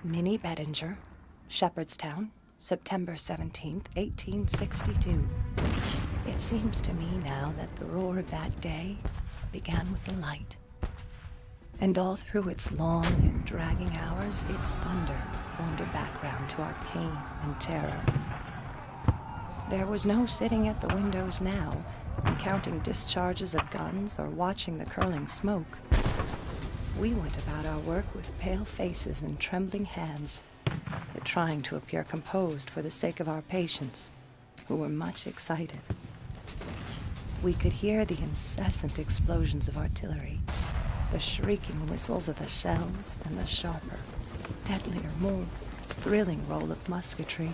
Minnie Bettinger, Shepherdstown, September 17th, 1862. It seems to me now that the roar of that day began with the light. And all through its long and dragging hours, its thunder formed a background to our pain and terror. There was no sitting at the windows now and counting discharges of guns or watching the curling smoke. We went about our work with pale faces and trembling hands, but trying to appear composed for the sake of our patients, who were much excited. We could hear the incessant explosions of artillery, the shrieking whistles of the shells, and the sharper, deadlier, more thrilling roll of musketry,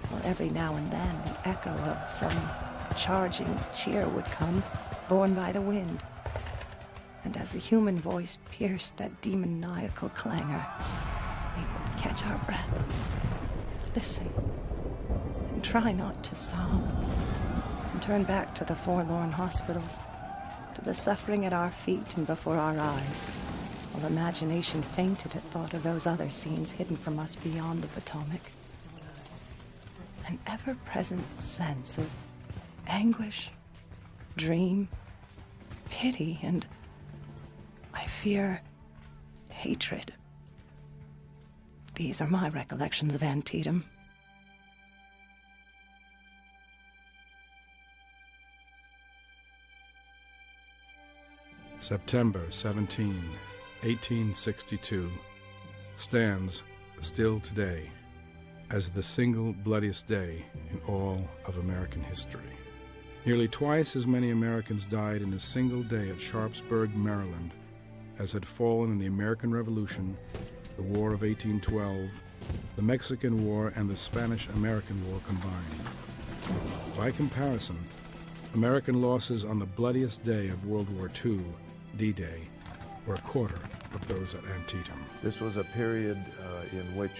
while every now and then the echo of some charging cheer would come, borne by the wind. And as the human voice pierced that demoniacal clangor, we would catch our breath, listen, and try not to sob, and turn back to the forlorn hospitals, to the suffering at our feet and before our eyes, while imagination fainted at thought of those other scenes hidden from us beyond the Potomac. An ever-present sense of anguish, dream, pity, and, I fear, hatred. These are my recollections of Antietam. September 17, 1862, stands still today as the single bloodiest day in all of American history. Nearly twice as many Americans died in a single day at Sharpsburg, Maryland, as had fallen in the American Revolution, the War of 1812, the Mexican War, and the Spanish-American War combined. By comparison, American losses on the bloodiest day of World War II, D-Day, were a quarter of those at Antietam. This was a period in which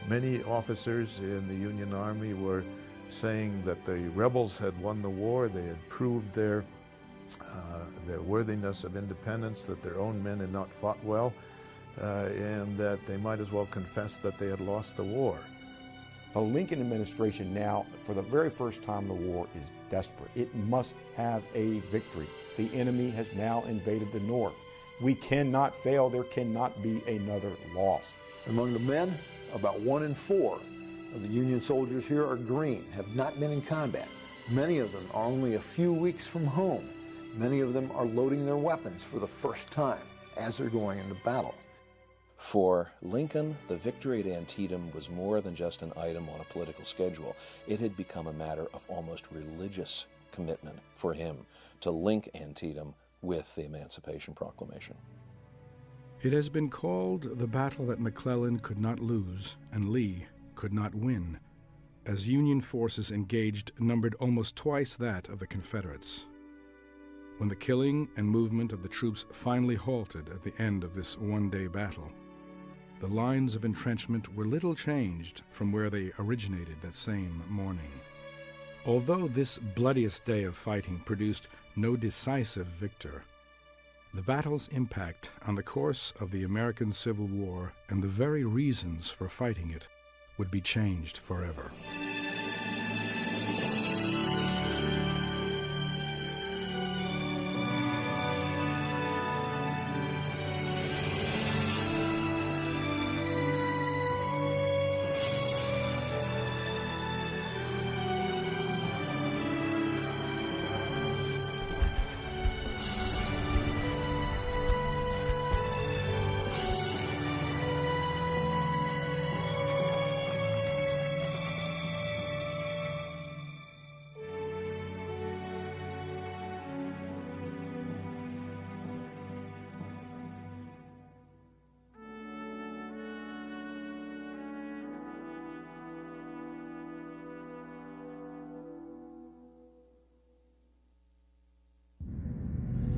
many officers in the Union Army were saying that the rebels had won the war, they had proved their worthiness of independence, that their own men had not fought well, and that they might as well confess that they had lost the war. The Lincoln administration now, for the very first time in the war, is desperate. It must have a victory. The enemy has now invaded the North. We cannot fail. There cannot be another loss. Among the men, about 1 in 4 of the Union soldiers here are green, have not been in combat. Many of them are only a few weeks from home. Many of them are loading their weapons for the first time as they're going into battle. For Lincoln, the victory at Antietam was more than just an item on a political schedule. It had become a matter of almost religious commitment for him to link Antietam with the Emancipation Proclamation. It has been called the battle that McClellan could not lose and Lee could not win, as Union forces engaged numbered almost twice that of the Confederates. When the killing and movement of the troops finally halted at the end of this one-day battle, the lines of entrenchment were little changed from where they originated that same morning. Although this bloodiest day of fighting produced no decisive victor, the battle's impact on the course of the American Civil War and the very reasons for fighting it would be changed forever.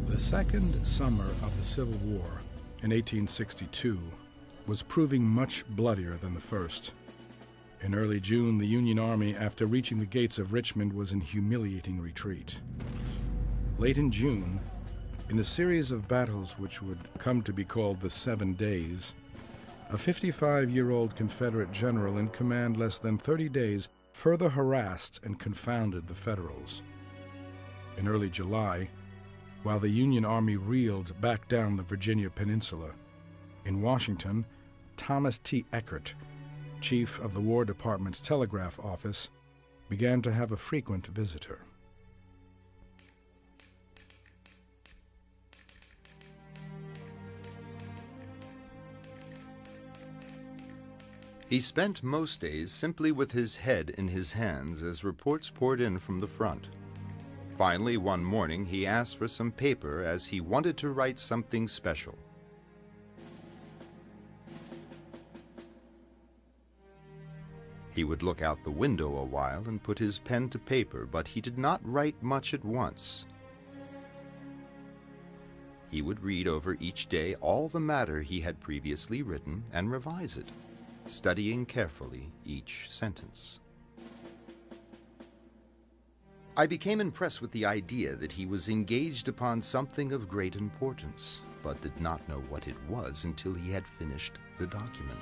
The second summer of the Civil War, in 1862, was proving much bloodier than the first. In early June, the Union Army, after reaching the gates of Richmond, was in humiliating retreat. Late in June, in a series of battles which would come to be called the 7 Days, A 55-year-old Confederate general in command less than 30 days further harassed and confounded the Federals. In early July, while the Union Army reeled back down the Virginia Peninsula, in Washington, Thomas T. Eckert, chief of the War Department's telegraph office, began to have a frequent visitor. He spent most days simply with his head in his hands as reports poured in from the front. Finally, one morning, he asked for some paper as he wanted to write something special. He would look out the window a while and put his pen to paper, but he did not write much at once. He would read over each day all the matter he had previously written and revise it, studying carefully each sentence. I became impressed with the idea that he was engaged upon something of great importance, but did not know what it was until he had finished the document.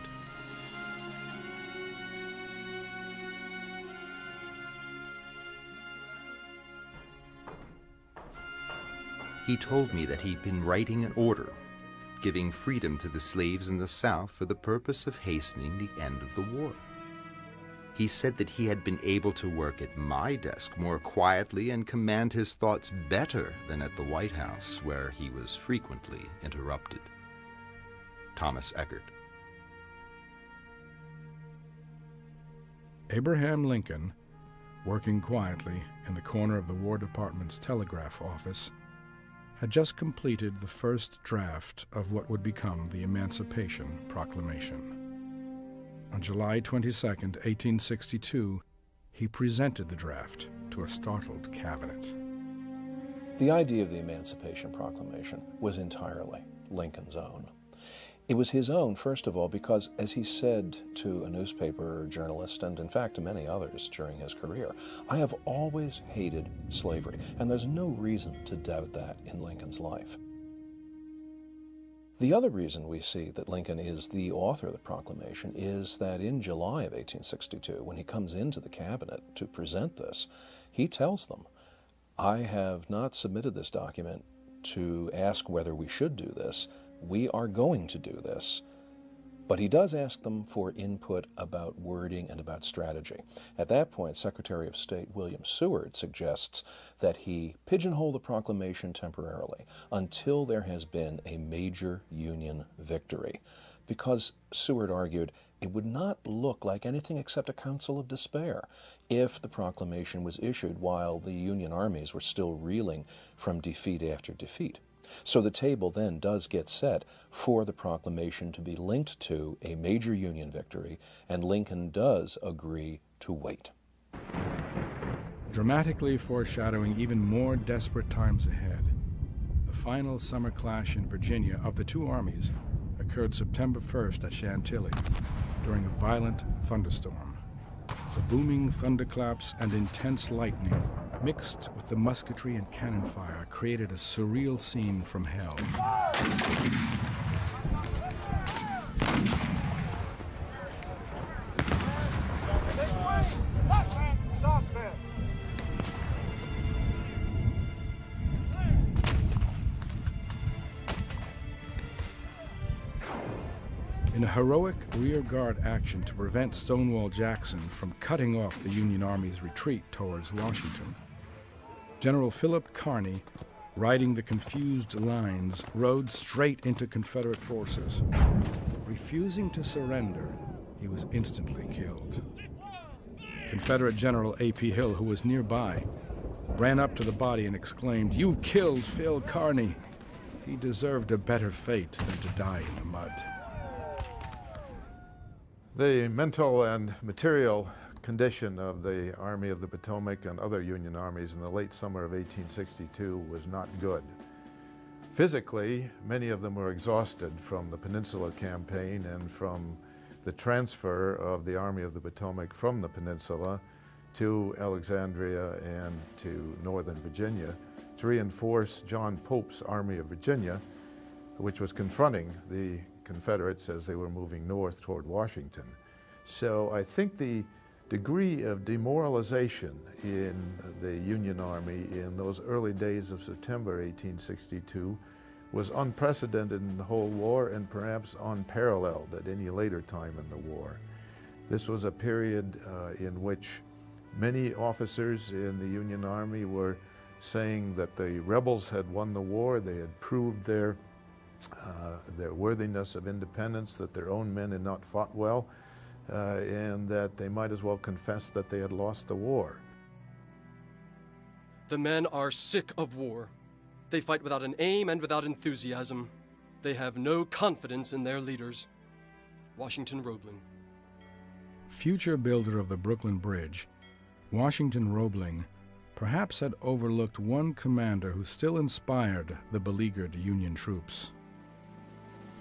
He told me that he'd been writing an order, giving freedom to the slaves in the South for the purpose of hastening the end of the war. He said that he had been able to work at my desk more quietly and command his thoughts better than at the White House, where he was frequently interrupted. Thomas Eckert. Abraham Lincoln, working quietly in the corner of the War Department's telegraph office, had just completed the first draft of what would become the Emancipation Proclamation. On July 22, 1862, he presented the draft to a startled cabinet. The idea of the Emancipation Proclamation was entirely Lincoln's own. It was his own, first of all, because, as he said to a newspaper journalist, and in fact to many others during his career, I have always hated slavery, and there's no reason to doubt that in Lincoln's life. The other reason we see that Lincoln is the author of the proclamation is that in July of 1862, when he comes into the cabinet to present this, he tells them, I have not submitted this document to ask whether we should do this. We are going to do this. But he does ask them for input about wording and about strategy. At that point, Secretary of State William Seward suggests that he pigeonhole the proclamation temporarily until there has been a major Union victory, because Seward argued it would not look like anything except a counsel of despair if the proclamation was issued while the Union armies were still reeling from defeat after defeat. So the table then does get set for the proclamation to be linked to a major Union victory, and Lincoln does agree to wait. Dramatically foreshadowing even more desperate times ahead, the final summer clash in Virginia of the two armies occurred September 1st at Chantilly during a violent thunderstorm. The booming thunderclaps and intense lightning, mixed with the musketry and cannon fire, created a surreal scene from hell. In a heroic rearguard action to prevent Stonewall Jackson from cutting off the Union Army's retreat towards Washington, General Philip Kearny, riding the confused lines, rode straight into Confederate forces. Refusing to surrender, he was instantly killed. Confederate General A.P. Hill, who was nearby, ran up to the body and exclaimed, "You've killed Phil Kearny. He deserved a better fate than to die in the mud." The mental and material condition of the Army of the Potomac and other Union armies in the late summer of 1862 was not good. Physically, many of them were exhausted from the Peninsula Campaign and from the transfer of the Army of the Potomac from the Peninsula to Alexandria and to Northern Virginia to reinforce John Pope's Army of Virginia, which was confronting the Confederates as they were moving north toward Washington. So I think the degree of demoralization in the Union Army in those early days of September 1862 was unprecedented in the whole war and perhaps unparalleled at any later time in the war. This was a period in which many officers in the Union Army were saying that the rebels had won the war, they had proved their worthiness of independence, that their own men had not fought well, and that they might as well confess that they had lost the war. The men are sick of war. They fight without an aim and without enthusiasm. They have no confidence in their leaders. Washington Roebling. Future builder of the Brooklyn Bridge, Washington Roebling perhaps had overlooked one commander who still inspired the beleaguered Union troops.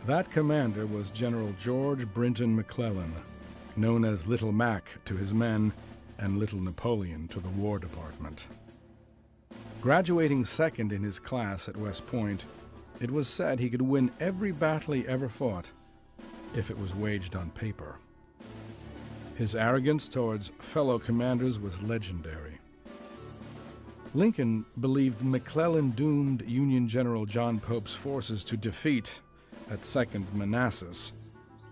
That commander was General George Brinton McClellan, known as Little Mac to his men and Little Napoleon to the War Department. Graduating second in his class at West Point, it was said he could win every battle he ever fought if it was waged on paper. His arrogance towards fellow commanders was legendary. Lincoln believed McClellan doomed Union General John Pope's forces to defeat at Second Manassas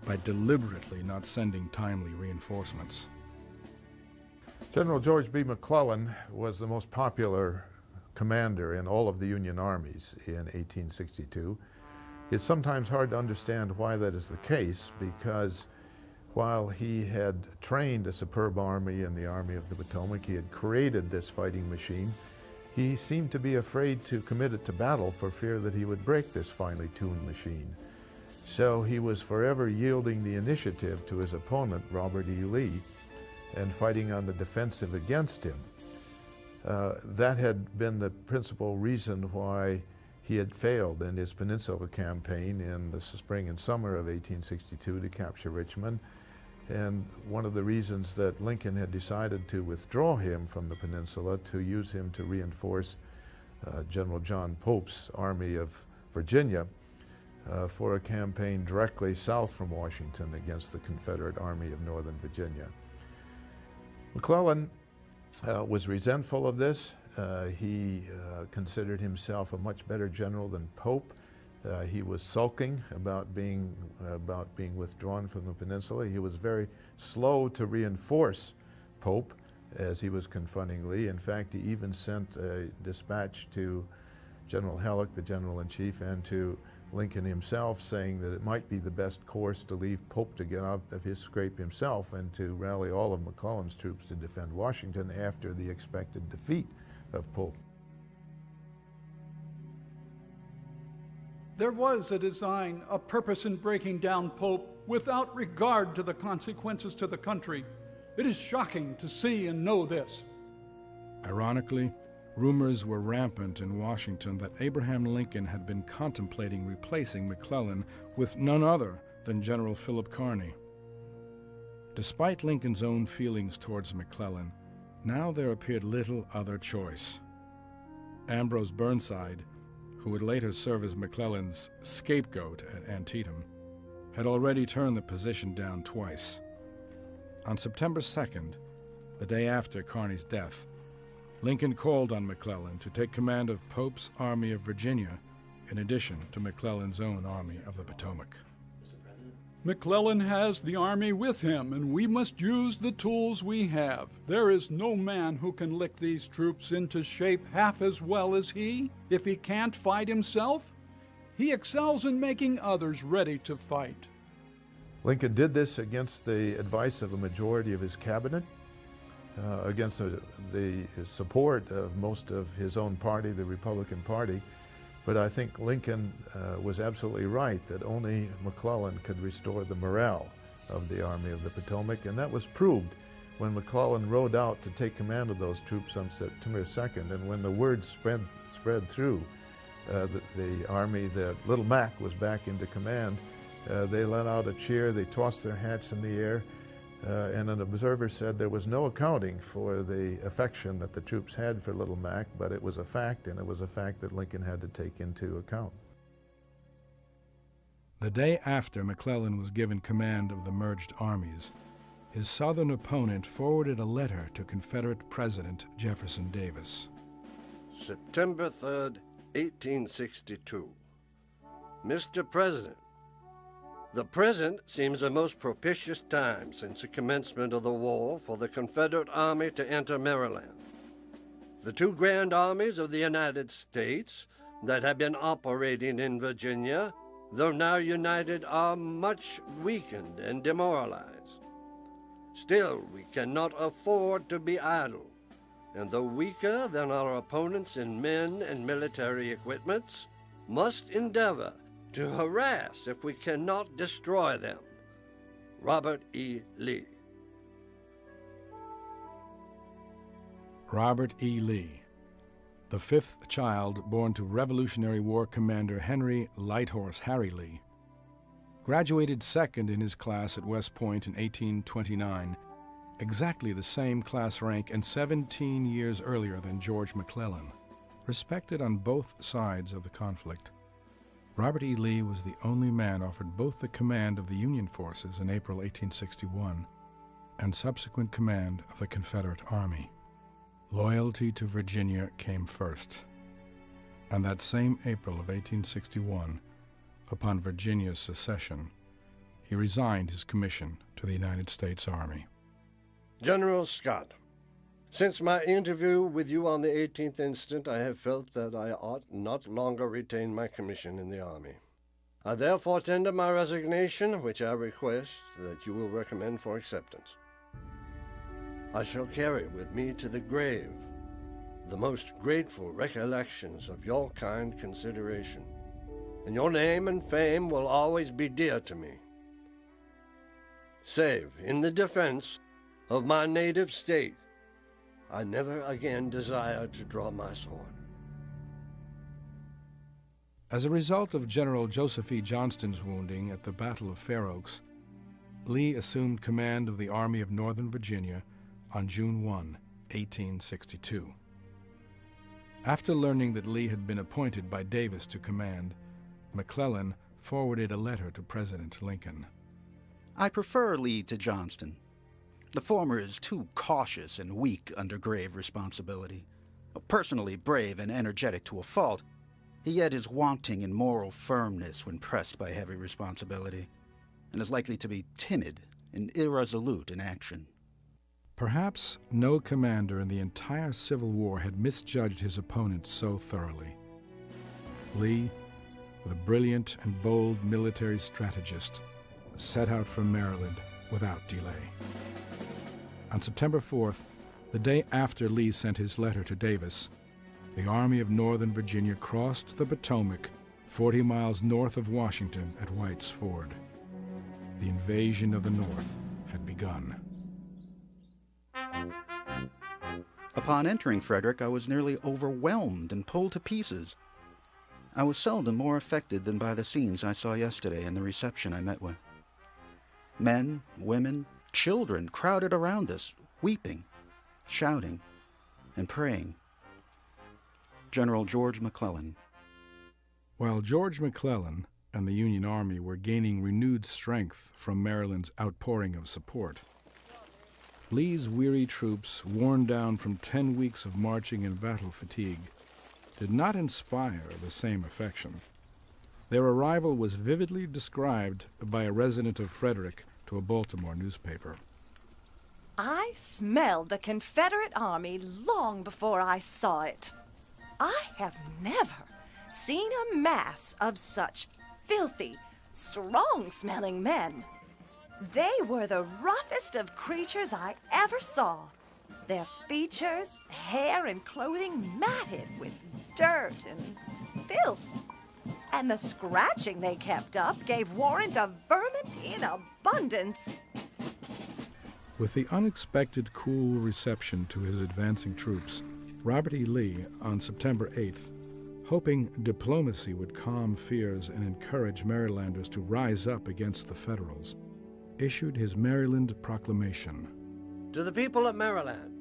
by deliberately not sending timely reinforcements. General George B. McClellan was the most popular commander in all of the Union armies in 1862. It's sometimes hard to understand why that is the case, because while he had trained a superb army in the Army of the Potomac, he had created this fighting machine, he seemed to be afraid to commit it to battle for fear that he would break this finely tuned machine. So he was forever yielding the initiative to his opponent, Robert E. Lee, and fighting on the defensive against him. That had been the principal reason why he had failed in his Peninsula campaign in the spring and summer of 1862 to capture Richmond. And one of the reasons that Lincoln had decided to withdraw him from the Peninsula to use him to reinforce General John Pope's Army of Virginia for a campaign directly south from Washington against the Confederate Army of Northern Virginia. McClellan was resentful of this. He considered himself a much better general than Pope. He was sulking about being withdrawn from the Peninsula. He was very slow to reinforce Pope as he was confronting Lee. In fact, he even sent a dispatch to General Halleck, the General-in-Chief, and to Lincoln himself, saying that it might be the best course to leave Pope to get out of his scrape himself and to rally all of McClellan's troops to defend Washington after the expected defeat of Pope. There was a design, a purpose in breaking down Pope without regard to the consequences to the country. It is shocking to see and know this. Ironically, rumors were rampant in Washington that Abraham Lincoln had been contemplating replacing McClellan with none other than General Philip Kearny. Despite Lincoln's own feelings towards McClellan, now there appeared little other choice. Ambrose Burnside, who would later serve as McClellan's scapegoat at Antietam, had already turned the position down twice. On September 2nd, the day after Kearny's death, Lincoln called on McClellan to take command of Pope's Army of Virginia in addition to McClellan's own Army of the Potomac. McClellan has the army with him, and we must use the tools we have. There is no man who can lick these troops into shape half as well as he. If he can't fight himself, he excels in making others ready to fight. Lincoln did this against the advice of a majority of his cabinet, against the support of most of his own party, the Republican Party. But I think Lincoln was absolutely right that only McClellan could restore the morale of the Army of the Potomac, and that was proved when McClellan rode out to take command of those troops on September 2nd, and when the word spread through the army that Little Mac was back into command, they let out a cheer, they tossed their hats in the air, and an observer said there was no accounting for the affection that the troops had for Little Mac, but it was a fact, and it was a fact that Lincoln had to take into account. The day after McClellan was given command of the merged armies, his Southern opponent forwarded a letter to Confederate President Jefferson Davis. September 3rd, 1862. Mr. President, the present seems a most propitious time since the commencement of the war for the Confederate Army to enter Maryland. The two grand armies of the United States that have been operating in Virginia, though now united, are much weakened and demoralized. Still, we cannot afford to be idle, and though weaker than our opponents in men and military equipments, must endeavor to harass if we cannot destroy them. Robert E. Lee. Robert E. Lee, the fifth child born to Revolutionary War Commander Henry Lighthorse Harry Lee, graduated second in his class at West Point in 1829, exactly the same class rank and 17 years earlier than George McClellan. Respected on both sides of the conflict, Robert E. Lee was the only man offered both the command of the Union forces in April 1861 and subsequent command of the Confederate Army. Loyalty to Virginia came first, and that same April of 1861, upon Virginia's secession, he resigned his commission to the United States Army. General Scott, since my interview with you on the 18th instant, I have felt that I ought not longer retain my commission in the Army. I therefore tender my resignation, which I request that you will recommend for acceptance. I shall carry with me to the grave the most grateful recollections of your kind consideration, and your name and fame will always be dear to me. Save in the defense of my native state, I never again desire to draw my sword. As a result of General Joseph E. Johnston's wounding at the Battle of Fair Oaks, Lee assumed command of the Army of Northern Virginia on June 1, 1862. After learning that Lee had been appointed by Davis to command, McClellan forwarded a letter to President Lincoln. I prefer Lee to Johnston. The former is too cautious and weak under grave responsibility. Personally brave and energetic to a fault, he yet is wanting in moral firmness when pressed by heavy responsibility, and is likely to be timid and irresolute in action. Perhaps no commander in the entire Civil War had misjudged his opponents so thoroughly. Lee, the brilliant and bold military strategist, set out for Maryland without delay. On September 4th, the day after Lee sent his letter to Davis, the Army of Northern Virginia crossed the Potomac 40 miles north of Washington at White's Ford. The invasion of the North had begun. Upon entering Frederick, I was nearly overwhelmed and pulled to pieces. I was seldom more affected than by the scenes I saw yesterday and the reception I met with. Men, women, children crowded around us, weeping, shouting, and praying. General George McClellan. While George McClellan and the Union Army were gaining renewed strength from Maryland's outpouring of support, Lee's weary troops, worn down from 10 weeks of marching and battle fatigue, did not inspire the same affection. Their arrival was vividly described by a resident of Frederick to a Baltimore newspaper. I smelled the Confederate Army long before I saw it. I have never seen a mass of such filthy, strong-smelling men. They were the roughest of creatures I ever saw. Their features, hair, and clothing matted with dirt and filth. And the scratching they kept up gave warrant of vermin in abundance. With the unexpected cool reception to his advancing troops, Robert E. Lee, on September 8th, hoping diplomacy would calm fears and encourage Marylanders to rise up against the Federals, issued his Maryland Proclamation. To the people of Maryland,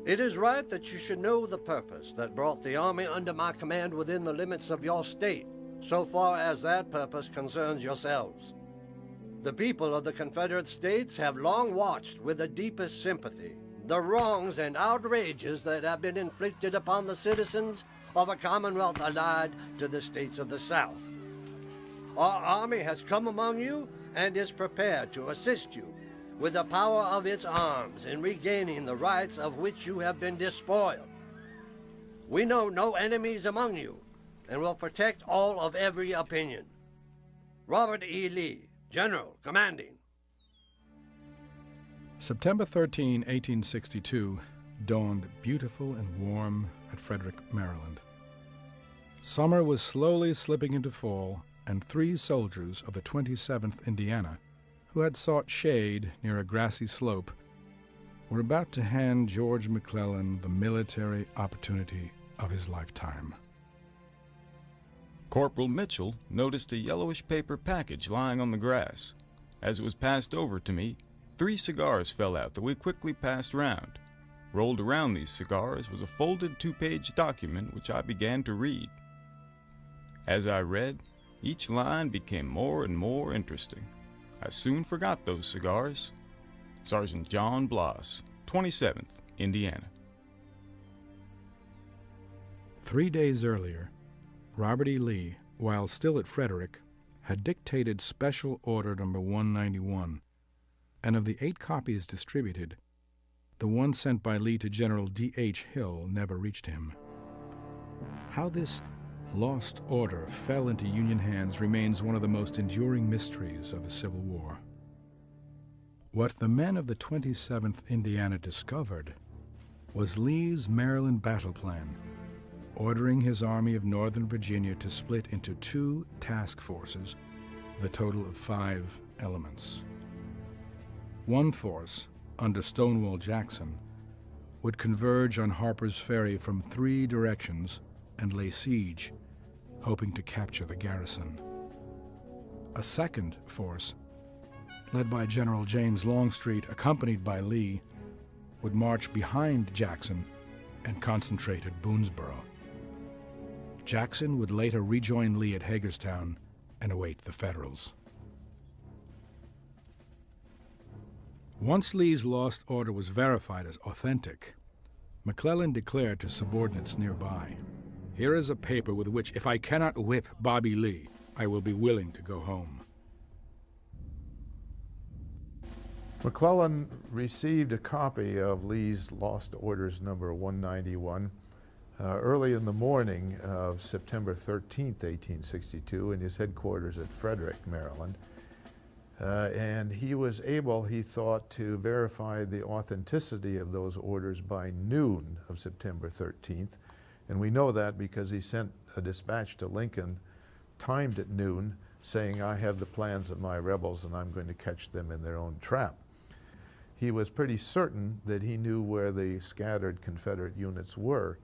it is right that you should know the purpose that brought the Army under my command within the limits of your state. so far as that purpose concerns yourselves. The people of the Confederate States have long watched with the deepest sympathy the wrongs and outrages that have been inflicted upon the citizens of a Commonwealth allied to the states of the South. Our army has come among you and is prepared to assist you with the power of its arms in regaining the rights of which you have been despoiled. We know no enemies among you and will protect all of every opinion. Robert E. Lee, General, Commanding. September 13, 1862, dawned beautiful and warm at Frederick, Maryland. Summer was slowly slipping into fall, and 3 soldiers of the 27th Indiana, who had sought shade near a grassy slope, were about to hand George McClellan the military opportunity of his lifetime. Corporal Mitchell noticed a yellowish paper package lying on the grass. As it was passed over to me, 3 cigars fell out that we quickly passed round. Rolled around these cigars was a folded 2-page document which I began to read. As I read, each line became more and more interesting. I soon forgot those cigars. Sergeant John Bloss, 27th, Indiana. 3 days earlier, Robert E. Lee, while still at Frederick, had dictated Special Order Number 191, and of the 8 copies distributed, the one sent by Lee to General D.H. Hill never reached him. How this lost order fell into Union hands remains one of the most enduring mysteries of the Civil War. What the men of the 27th Indiana discovered was Lee's Maryland battle plan, ordering his Army of Northern Virginia to split into 2 task forces, the total of 5 elements. One force, under Stonewall Jackson, would converge on Harper's Ferry from 3 directions and lay siege, hoping to capture the garrison. A second force, led by General James Longstreet, accompanied by Lee, would march behind Jackson and concentrate at Boonesboro. Jackson would later rejoin Lee at Hagerstown and await the Federals. Once Lee's lost order was verified as authentic, McClellan declared to subordinates nearby, "Here is a paper with which, if I cannot whip Bobby Lee, I will be willing to go home." McClellan received a copy of Lee's Lost Orders number 191 early in the morning of September 13th, 1862, in his headquarters at Frederick, Maryland. And he was able, he thought, to verify the authenticity of those orders by noon of September 13th. And we know that because he sent a dispatch to Lincoln, timed at noon, saying, "I have the plans of my rebels and I'm going to catch them in their own trap." He was pretty certain that he knew where the scattered Confederate units were.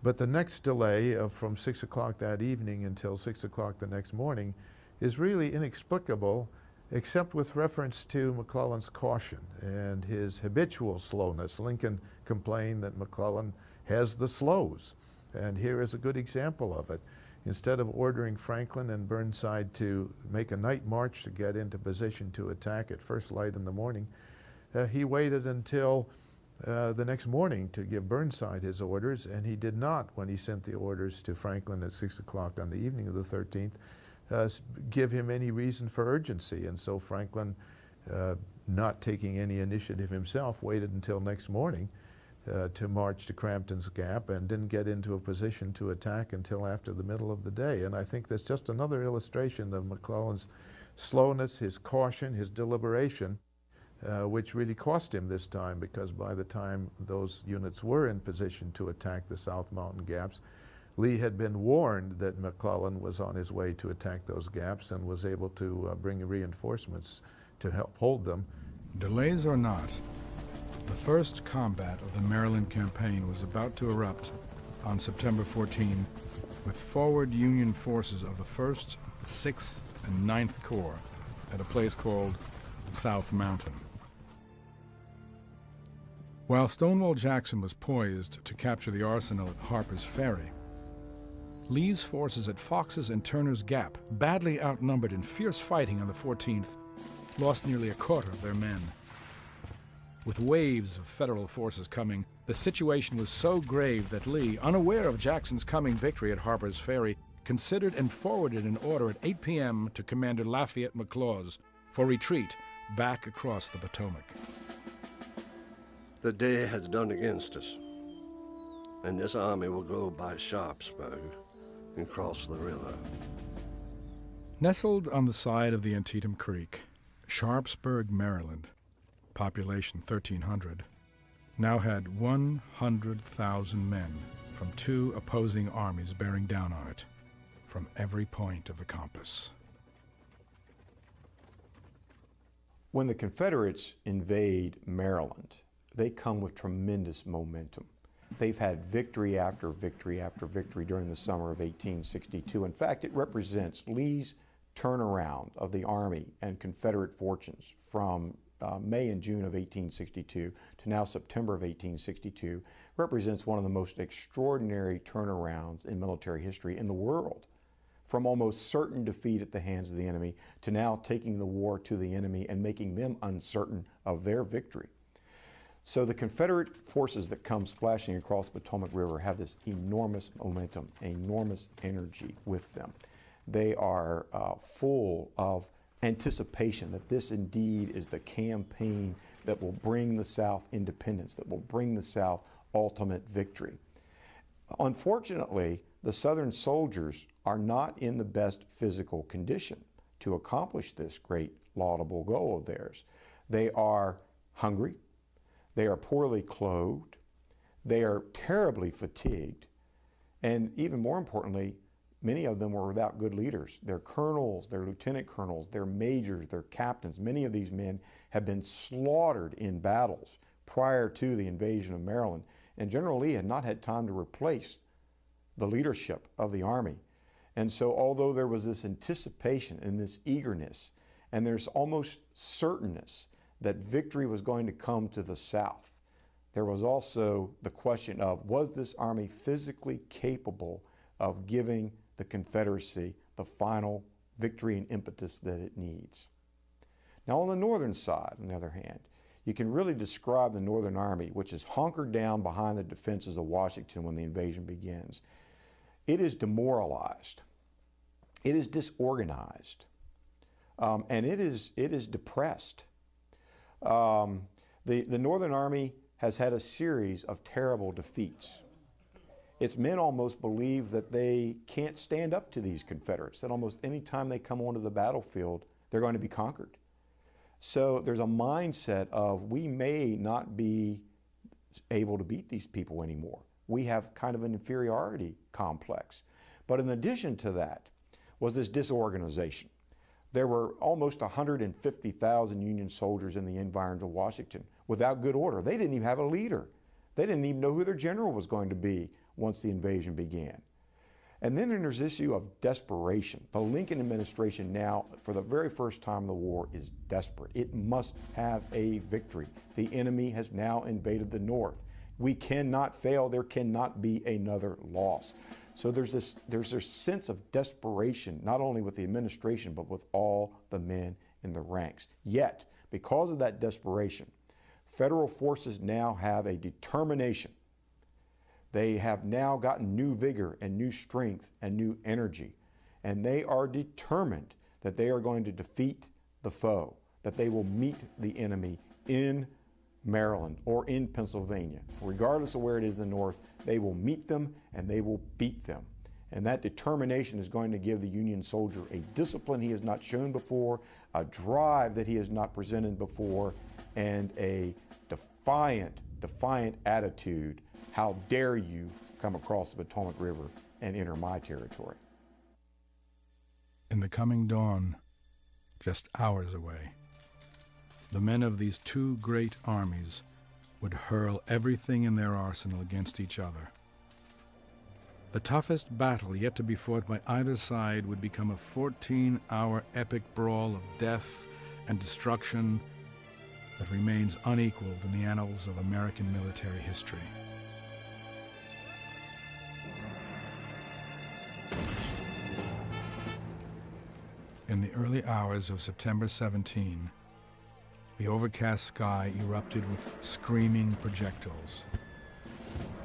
But the next delay of from 6 o'clock that evening until 6 o'clock the next morning is really inexplicable, except with reference to McClellan's caution and his habitual slowness. Lincoln complained that McClellan has the slows, and here is a good example of it. Instead of ordering Franklin and Burnside to make a night march to get into position to attack at first light in the morning, he waited until the next morning to give Burnside his orders, and he did not, when he sent the orders to Franklin at 6 o'clock on the evening of the 13th, give him any reason for urgency. And so Franklin, not taking any initiative himself, waited until next morning to march to Crampton's Gap and didn't get into a position to attack until after the middle of the day. And I think that's just another illustration of McClellan's slowness, his caution, his deliberation, which really cost him this time, because by the time those units were in position to attack the South Mountain Gaps, Lee had been warned that McClellan was on his way to attack those gaps and was able to bring reinforcements to help hold them. Delays or not, the first combat of the Maryland campaign was about to erupt on September 14 with forward Union forces of the 1st, 6th, and 9th Corps at a place called South Mountain. While Stonewall Jackson was poised to capture the arsenal at Harper's Ferry, Lee's forces at Fox's and Turner's Gap, badly outnumbered in fierce fighting on the 14th, lost nearly a quarter of their men. With waves of Federal forces coming, the situation was so grave that Lee, unaware of Jackson's coming victory at Harper's Ferry, considered and forwarded an order at 8 p.m. to Commander Lafayette McLaws for retreat back across the Potomac. The day has done against us, and this army will go by Sharpsburg and cross the river. Nestled on the side of the Antietam Creek, Sharpsburg, Maryland, population 1,300, now had 100,000 men from two opposing armies bearing down on it from every point of the compass. When the Confederates invade Maryland, they come with tremendous momentum. They've had victory after victory after victory during the summer of 1862. In fact, it represents Lee's turnaround of the Army and Confederate fortunes from May and June of 1862 to now September of 1862, represents one of the most extraordinary turnarounds in military history in the world. From almost certain defeat at the hands of the enemy to now taking the war to the enemy and making them uncertain of their victory. So the Confederate forces that come splashing across the Potomac River have this enormous momentum, enormous energy with them. They are full of anticipation that this indeed is the campaign that will bring the South independence, that will bring the South ultimate victory. Unfortunately, the Southern soldiers are not in the best physical condition to accomplish this great laudable goal of theirs. They are hungry, they are poorly clothed, they are terribly fatigued, and even more importantly, many of them were without good leaders. Their colonels, their lieutenant colonels, their majors, their captains, many of these men have been slaughtered in battles prior to the invasion of Maryland, and General Lee had not had time to replace the leadership of the Army. And so although there was this anticipation and this eagerness, and there's almost certainness that victory was going to come to the South, there was also the question of, was this Army physically capable of giving the Confederacy the final victory and impetus that it needs? Now on the northern side, on the other hand, you can really describe the Northern Army, which is hunkered down behind the defenses of Washington when the invasion begins. It is demoralized, it is disorganized, and it is depressed. The Northern Army has had a series of terrible defeats. Its men almost believe that they can't stand up to these Confederates, that almost any time they come onto the battlefield, they're going to be conquered. So there's a mindset of, we may not be able to beat these people anymore. We have kind of an inferiority complex. But in addition to that was this disorganization. There were almost 150,000 Union soldiers in the environs of Washington without good order. They didn't even have a leader. They didn't even know who their general was going to be once the invasion began. And then there's this issue of desperation. The Lincoln administration now, for the very first time in the war, is desperate. It must have a victory. The enemy has now invaded the North. We cannot fail. There cannot be another loss. So there's this sense of desperation, not only with the administration, but with all the men in the ranks. Yet, because of that desperation, federal forces now have a determination. They have now gotten new vigor and new strength and new energy, and they are determined that they are going to defeat the foe, that they will meet the enemy in Maryland or in Pennsylvania. Regardless of where it is in the North, they will meet them and they will beat them. And that determination is going to give the Union soldier a discipline he has not shown before, a drive that he has not presented before, and a defiant attitude. How dare you come across the Potomac River and enter my territory? In the coming dawn, just hours away, the men of these two great armies would hurl everything in their arsenal against each other. The toughest battle yet to be fought by either side would become a 14-hour epic brawl of death and destruction that remains unequaled in the annals of American military history. In the early hours of September 17, the overcast sky erupted with screaming projectiles.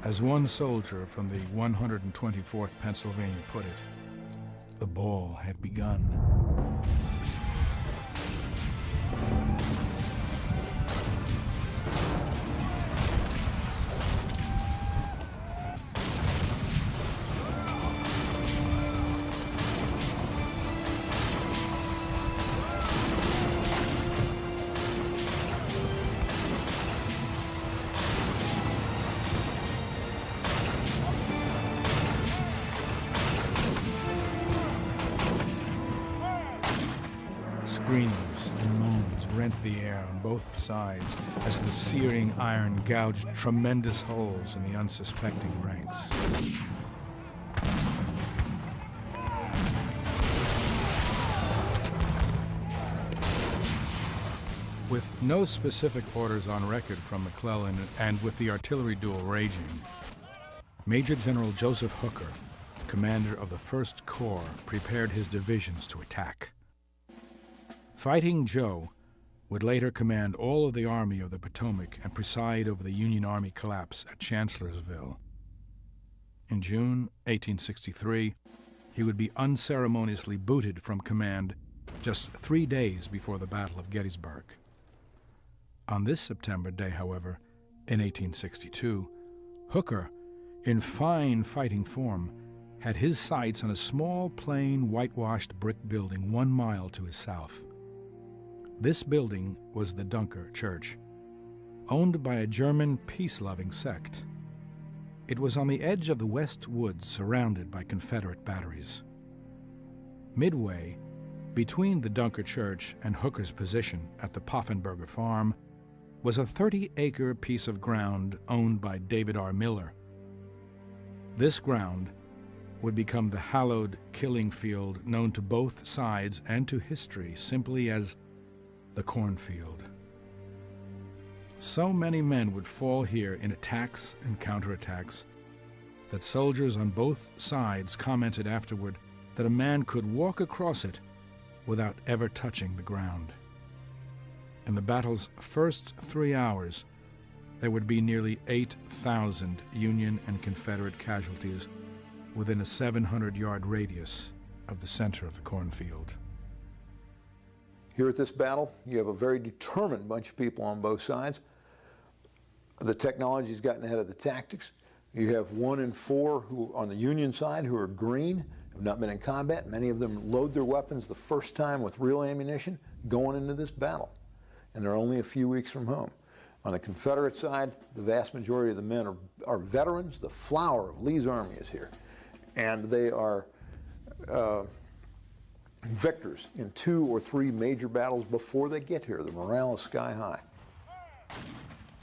As one soldier from the 124th Pennsylvania put it, the ball had begun. Screams and moans rent the air on both sides as the searing iron gouged tremendous holes in the unsuspecting ranks. With no specific orders on record from McClellan and with the artillery duel raging, Major General Joseph Hooker, commander of the 1st Corps, prepared his divisions to attack. Fighting Joe would later command all of the Army of the Potomac and preside over the Union Army collapse at Chancellorsville. In June 1863, he would be unceremoniously booted from command just 3 days before the Battle of Gettysburg. On this September day, however, in 1862, Hooker, in fine fighting form, had his sights on a small, plain, whitewashed brick building 1 mile to his south. This building was the Dunker Church, owned by a German peace-loving sect. It was on the edge of the West Woods, surrounded by Confederate batteries. Midway, between the Dunker Church and Hooker's position at the Poffenberger Farm, was a 30-acre piece of ground owned by David R. Miller. This ground would become the hallowed killing field known to both sides and to history simply as the cornfield. So many men would fall here in attacks and counterattacks that soldiers on both sides commented afterward that a man could walk across it without ever touching the ground. In the battle's first 3 hours, there would be nearly 8,000 Union and Confederate casualties within a 700-yard radius of the center of the cornfield. Here at this battle, you have a very determined bunch of people on both sides. The technology's gotten ahead of the tactics. You have 1 in 4 who, on the Union side, who are green, have not been in combat. Many of them load their weapons the first time with real ammunition going into this battle. And they're only a few weeks from home. On the Confederate side, the vast majority of the men are veterans. The flower of Lee's army is here. And they are victors in 2 or 3 major battles before they get here. The morale is sky high.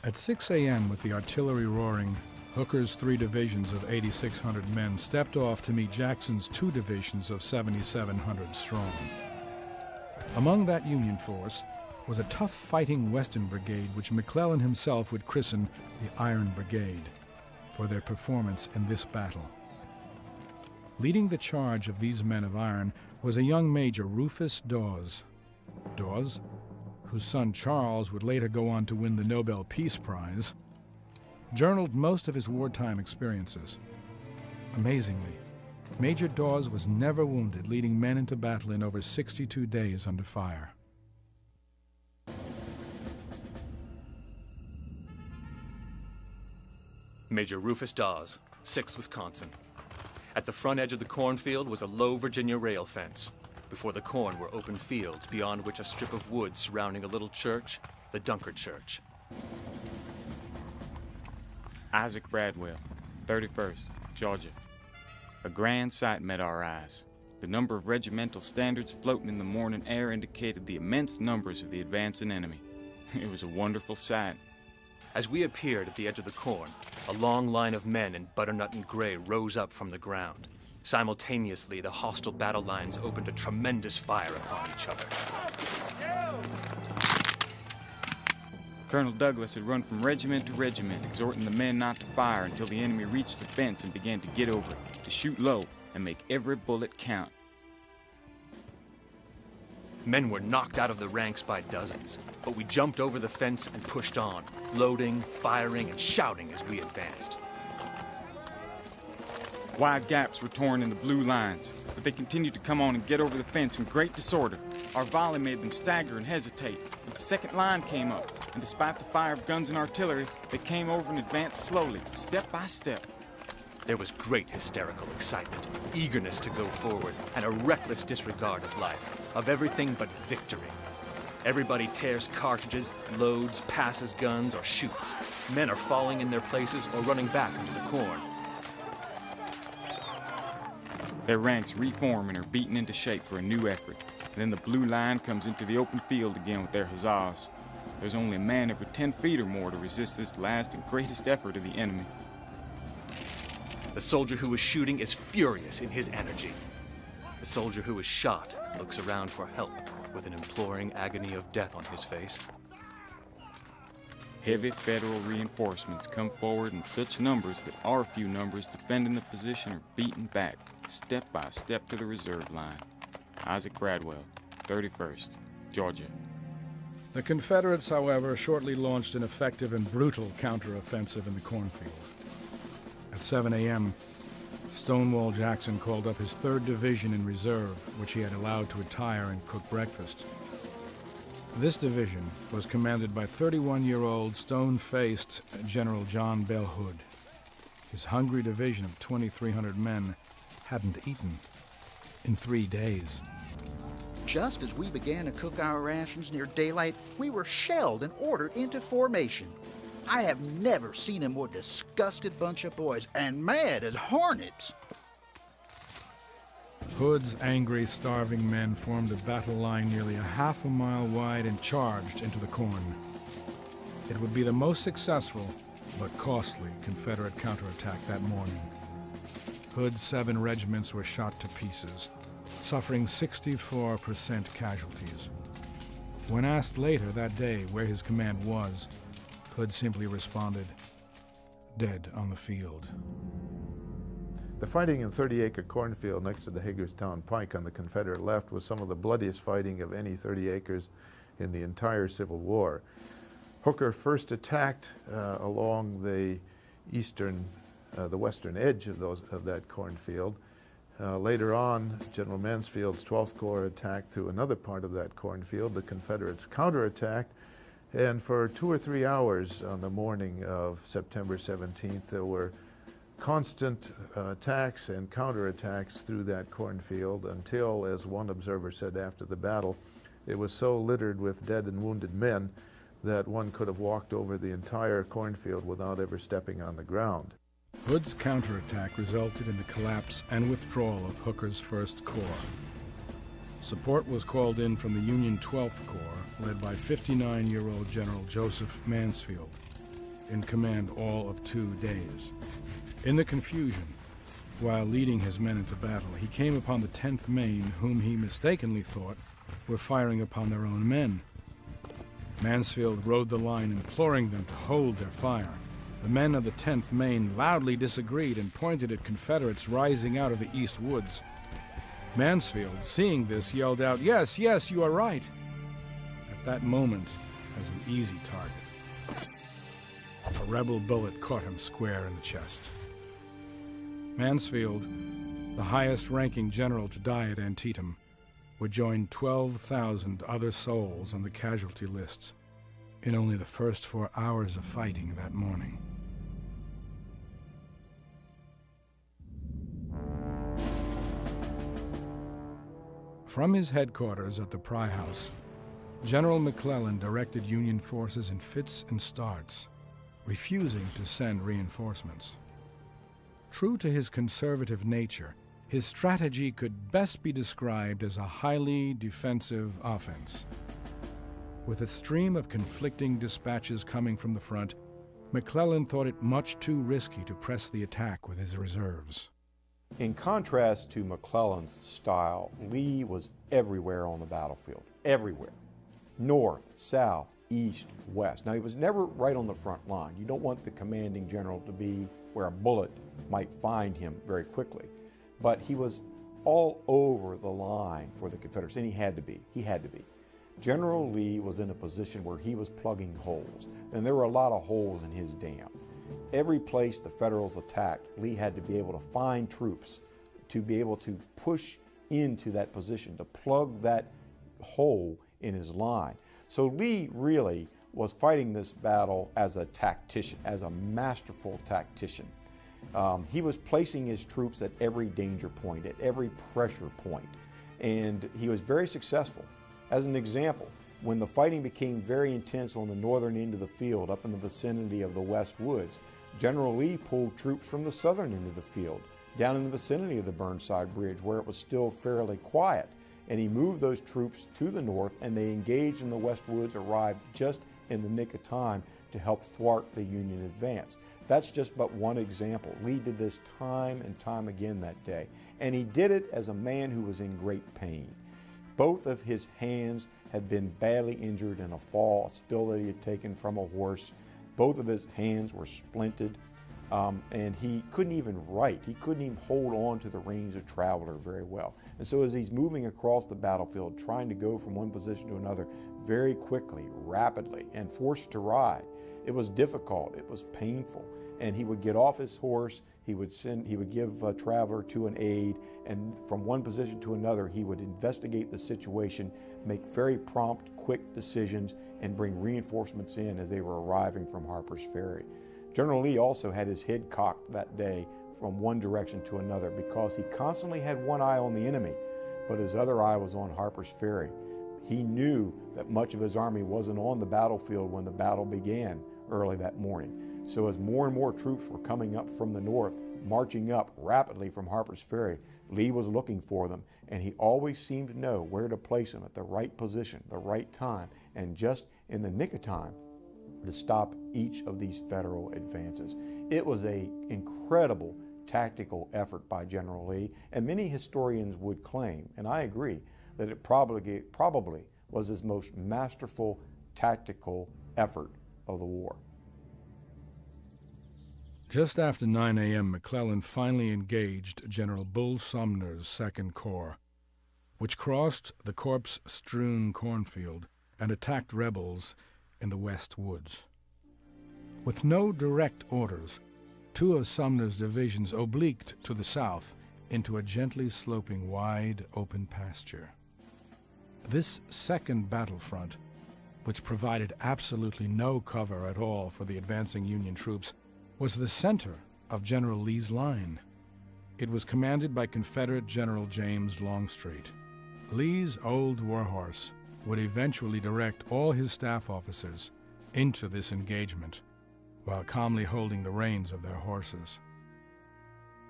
At 6 a.m., with the artillery roaring, Hooker's 3 divisions of 8,600 men stepped off to meet Jackson's 2 divisions of 7,700 strong. Among that Union force was a tough fighting Western Brigade which McClellan himself would christen the Iron Brigade for their performance in this battle. Leading the charge of these men of iron was a young Major Rufus Dawes. Dawes, whose son Charles would later go on to win the Nobel Peace Prize, journaled most of his wartime experiences. Amazingly, Major Dawes was never wounded, leading men into battle in over 62 days under fire. Major Rufus Dawes, 6th Wisconsin. At the front edge of the cornfield was a low Virginia rail fence. Before the corn were open fields, beyond which a strip of wood surrounding a little church, the Dunker Church. Isaac Bradwell, 31st, Georgia. A grand sight met our eyes. The number of regimental standards floating in the morning air indicated the immense numbers of the advancing enemy. It was a wonderful sight. As we appeared at the edge of the corn, a long line of men in butternut and gray rose up from the ground. Simultaneously, the hostile battle lines opened a tremendous fire upon each other. Colonel Douglas had run from regiment to regiment, exhorting the men not to fire until the enemy reached the fence and began to get over it, to shoot low and make every bullet count. Men were knocked out of the ranks by dozens, but we jumped over the fence and pushed on, loading, firing, and shouting as we advanced. Wide gaps were torn in the blue lines, but they continued to come on and get over the fence in great disorder. Our volley made them stagger and hesitate, but the second line came up, and despite the fire of guns and artillery, they came over and advanced slowly, step by step. There was great hysterical excitement, eagerness to go forward, and a reckless disregard of life, of everything but victory. Everybody tears cartridges, loads, passes guns, or shoots. Men are falling in their places or running back into the corn. Their ranks reform and are beaten into shape for a new effort. And then the blue line comes into the open field again with their huzzahs. There's only a man every 10 feet or more to resist this last and greatest effort of the enemy. The soldier who is shooting is furious in his energy. The soldier who is shot looks around for help with an imploring agony of death on his face. Heavy federal reinforcements come forward in such numbers that our few numbers defending the position are beaten back, step by step to the reserve line. Isaac Bradwell, 31st, Georgia. The Confederates, however, shortly launched an effective and brutal counteroffensive in the cornfield. At 7 a.m., Stonewall Jackson called up his 3rd Division in reserve, which he had allowed to retire and cook breakfast. This division was commanded by 31-year-old stone-faced General John Bell Hood. His hungry division of 2,300 men hadn't eaten in 3 days. Just as we began to cook our rations near daylight, we were shelled and ordered into formation. I have never seen a more disgusted bunch of boys, and mad as hornets. Hood's angry, starving men formed a battle line nearly a half a mile wide and charged into the corn. It would be the most successful but costly Confederate counterattack that morning. Hood's 7 regiments were shot to pieces, suffering 64% casualties. When asked later that day where his command was, Hood simply responded, "Dead on the field." The fighting in 30-acre cornfield next to the Hagerstown Pike on the Confederate left was some of the bloodiest fighting of any 30 acres in the entire Civil War. Hooker first attacked along the western edge of that cornfield. Later on, General Mansfield's 12th Corps attacked through another part of that cornfield. The Confederates counterattacked, and for 2 or 3 hours on the morning of September 17th, there were constant attacks and counterattacks through that cornfield until, as one observer said after the battle, it was so littered with dead and wounded men that one could have walked over the entire cornfield without ever stepping on the ground. Hood's counterattack resulted in the collapse and withdrawal of Hooker's 1st Corps. Support was called in from the Union 12th Corps, led by 59-year-old General Joseph Mansfield, in command all of 2 days. In the confusion, while leading his men into battle, he came upon the 10th Maine, whom he mistakenly thought were firing upon their own men. Mansfield rode the line, imploring them to hold their fire. The men of the 10th Maine loudly disagreed and pointed at Confederates rising out of the east woods. Mansfield, seeing this, yelled out, "Yes, yes, you are right," at that moment as an easy target. A rebel bullet caught him square in the chest. Mansfield, the highest-ranking general to die at Antietam, would join 12,000 other souls on the casualty lists in only the first 4 hours of fighting that morning. From his headquarters at the Pry House, General McClellan directed Union forces in fits and starts, refusing to send reinforcements. True to his conservative nature, his strategy could best be described as a highly defensive offense. With a stream of conflicting dispatches coming from the front, McClellan thought it much too risky to press the attack with his reserves. In contrast to McClellan's style, Lee was everywhere on the battlefield, everywhere. North, south, east, west. Now, he was never right on the front line. You don't want the commanding general to be where a bullet might find him very quickly. But he was all over the line for the Confederates, and he had to be. General Lee was in a position where he was plugging holes, and there were a lot of holes in his dam. Every place the Federals attacked, Lee had to be able to find troops to be able to push into that position, to plug that hole in his line. So Lee really was fighting this battle as a tactician, as a masterful tactician. He was placing his troops at every danger point, at every pressure point, and he was very successful. As an example, when the fighting became very intense on the northern end of the field, up in the vicinity of the West Woods, General Lee pulled troops from the southern end of the field, down in the vicinity of the Burnside Bridge, where it was still fairly quiet, and he moved those troops to the north, and they engaged in the West Woods, arrived just in the nick of time to help thwart the Union advance. That's just but one example. Lee did this time and time again that day, and he did it as a man who was in great pain. Both of his hands had been badly injured in a fall, a spill that he had taken from a horse. Both of his hands were splinted, and he couldn't even write. He couldn't even hold on to the reins of traveler very well. And so as he's moving across the battlefield, trying to go from one position to another very quickly, rapidly, and forced to ride, it was difficult, it was painful. And he would get off his horse, he would give a traveler to an aide, and from one position to another, he would investigate the situation, make very prompt, quick decisions, and bring reinforcements in as they were arriving from Harper's Ferry. General Lee also had his head cocked that day from one direction to another because he constantly had one eye on the enemy, but his other eye was on Harper's Ferry. He knew that much of his army wasn't on the battlefield when the battle began early that morning. So as more and more troops were coming up from the north, marching up rapidly from Harper's Ferry, Lee was looking for them, and he always seemed to know where to place them at the right position, the right time, and just in the nick of time to stop each of these Federal advances. It was an incredible tactical effort by General Lee, and many historians would claim, and I agree, that it probably was his most masterful tactical effort of the war. Just after 9 a.m., McClellan finally engaged General Bull Sumner's Second Corps, which crossed the corpse-strewn cornfield and attacked rebels in the West Woods. With no direct orders, two of Sumner's divisions obliqued to the south into a gently sloping, wide, open pasture. This second battlefront, which provided absolutely no cover at all for the advancing Union troops, was the center of General Lee's line. It was commanded by Confederate General James Longstreet. Lee's old warhorse would eventually direct all his staff officers into this engagement while calmly holding the reins of their horses.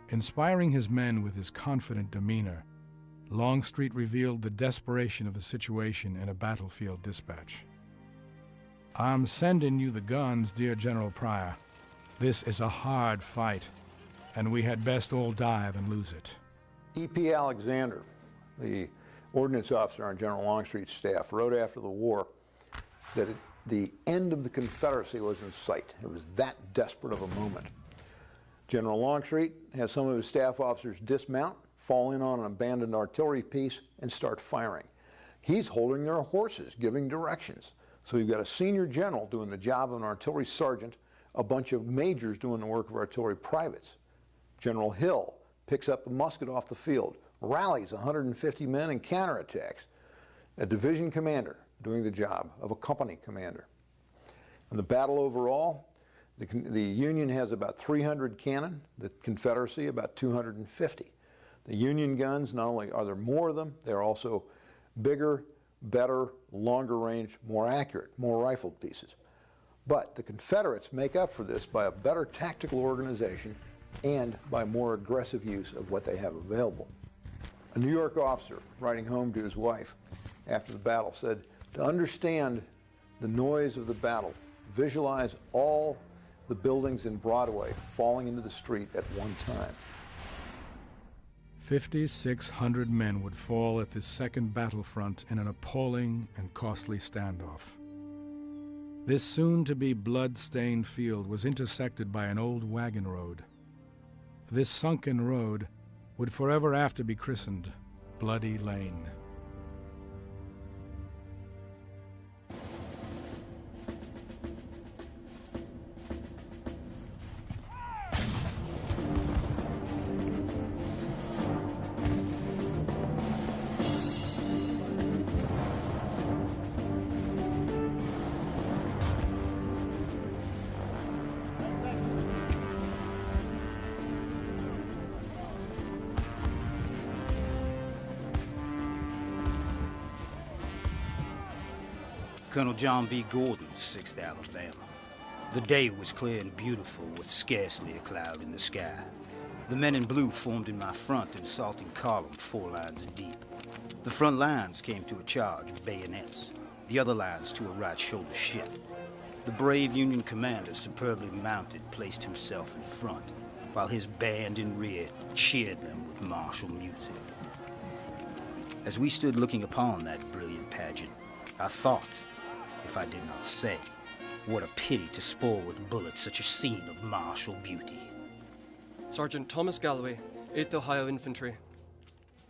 Inspiring his men with his confident demeanor, Longstreet revealed the desperation of the situation in a battlefield dispatch. "I'm sending you the guns, dear General Pryor. This is a hard fight, and we had best all die than lose it." E.P. Alexander, the ordnance officer on General Longstreet's staff, wrote after the war that the end of the Confederacy was in sight. It was that desperate of a moment. General Longstreet has some of his staff officers dismount, fall in on an abandoned artillery piece, and start firing. He's holding their horses, giving directions. So you've got a senior general doing the job of an artillery sergeant, a bunch of majors doing the work of artillery privates. General Hill picks up a musket off the field, rallies 150 men and counterattacks. A division commander doing the job of a company commander. In the battle overall, the Union has about 300 cannon, the Confederacy about 250. The Union guns, not only are there more of them, they're also bigger, better, longer range, more accurate, more rifled pieces. But the Confederates make up for this by a better tactical organization and by more aggressive use of what they have available. A New York officer writing home to his wife after the battle said, "To understand the noise of the battle, visualize all the buildings in Broadway falling into the street at one time." 5,600 men would fall at this second battlefront in an appalling and costly standoff. This soon-to-be blood-stained field was intersected by an old wagon road. This sunken road would forever after be christened Bloody Lane. Colonel John B. Gordon's 6th Alabama. The day was clear and beautiful with scarcely a cloud in the sky. The men in blue formed in my front in assaulting column 4 lines deep. The front lines came to a charge with bayonets, the other lines to a right shoulder shift. The brave Union commander, superbly mounted, placed himself in front, while his band in rear cheered them with martial music. As we stood looking upon that brilliant pageant, I thought, if I did not say, what a pity to spoil with bullets such a scene of martial beauty. Sergeant Thomas Galloway, 8th Ohio Infantry.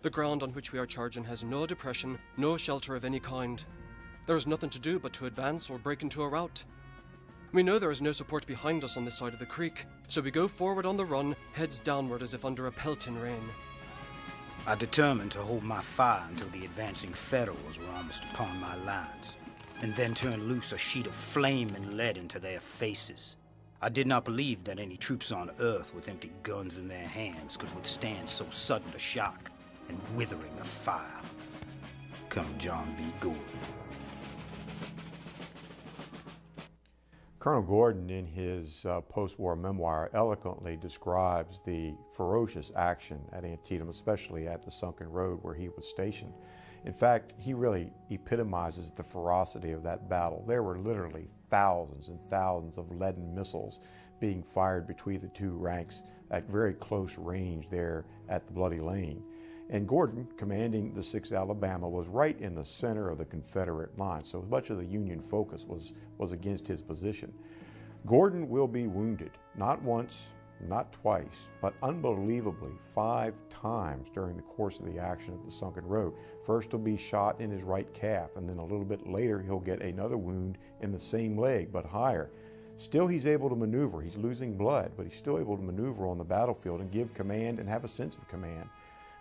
The ground on which we are charging has no depression, no shelter of any kind. There is nothing to do but to advance or break into a rout. We know there is no support behind us on this side of the creek, so we go forward on the run, heads downward as if under a pelting rain. I determined to hold my fire until the advancing Federals were almost upon my lines, and then turn loose a sheet of flame and lead into their faces. I did not believe that any troops on Earth with empty guns in their hands could withstand so sudden a shock and withering of fire. Colonel John B. Gordon. Colonel Gordon, in his post-war memoir, eloquently describes the ferocious action at Antietam, especially at the sunken road where he was stationed. In fact, he really epitomizes the ferocity of that battle. There were literally thousands and thousands of leaden missiles being fired between the two ranks at very close range there at the Bloody Lane. And Gordon, commanding the 6th Alabama, was right in the center of the Confederate line, so much of the Union focus was against his position. Gordon will be wounded, not once, not twice, but unbelievably 5 times during the course of the action at the sunken road. First he'll be shot in his right calf, and then a little bit later he'll get another wound in the same leg, but higher. Still he's able to maneuver. He's losing blood, but he's still able to maneuver on the battlefield and give command and have a sense of command.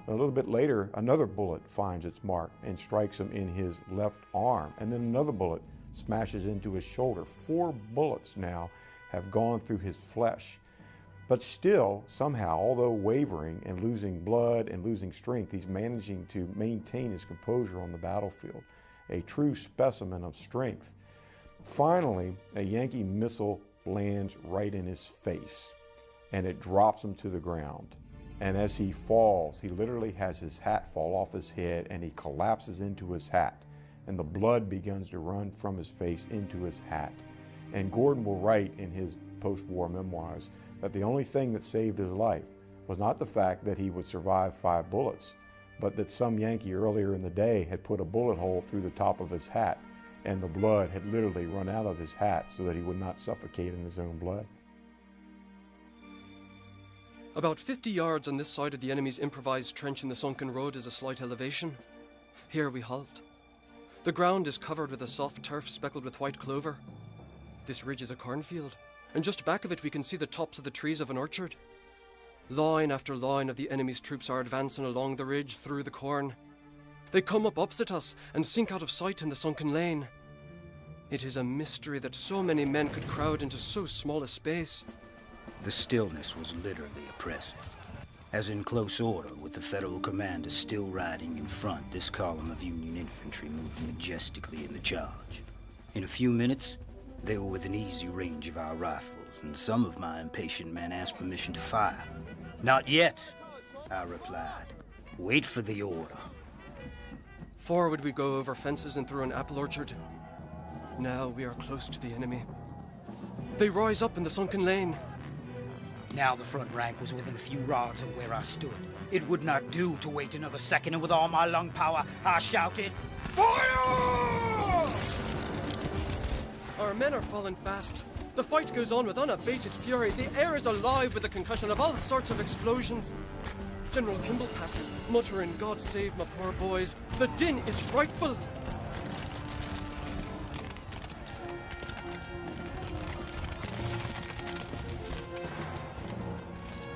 A little bit later, another bullet finds its mark and strikes him in his left arm, and then another bullet smashes into his shoulder. 4 bullets now have gone through his flesh. But still, somehow, although wavering and losing blood and losing strength, he's managing to maintain his composure on the battlefield. A true specimen of strength. Finally, a Yankee missile lands right in his face, and it drops him to the ground. And as he falls, he literally has his hat fall off his head, and he collapses into his hat, and the blood begins to run from his face into his hat. And Gordon will write in his post-war memoirs that the only thing that saved his life was not the fact that he would survive 5 bullets, but that some Yankee earlier in the day had put a bullet hole through the top of his hat, and the blood had literally run out of his hat so that he would not suffocate in his own blood. About 50 yards on this side of the enemy's improvised trench in the sunken road is a slight elevation. Here we halt. The ground is covered with a soft turf speckled with white clover. This ridge is a cornfield, and just back of it we can see the tops of the trees of an orchard. Line after line of the enemy's troops are advancing along the ridge through the corn. They come up opposite us and sink out of sight in the sunken lane. It is a mystery that so many men could crowd into so small a space. The stillness was literally oppressive. As in close order, with the Federal commander still riding in front, this column of Union infantry moved majestically in the charge. In a few minutes, they were within easy range of our rifles, and some of my impatient men asked permission to fire. "Not yet," I replied. "Wait for the order." Forward we go over fences and through an apple orchard. Now we are close to the enemy. They rise up in the sunken lane. Now the front rank was within a few rods of where I stood. It would not do to wait another second, and with all my lung power, I shouted, "Fire!" Our men are falling fast. The fight goes on with unabated fury. The air is alive with the concussion of all sorts of explosions. General Kimball passes, muttering, "God save my poor boys. The din is frightful."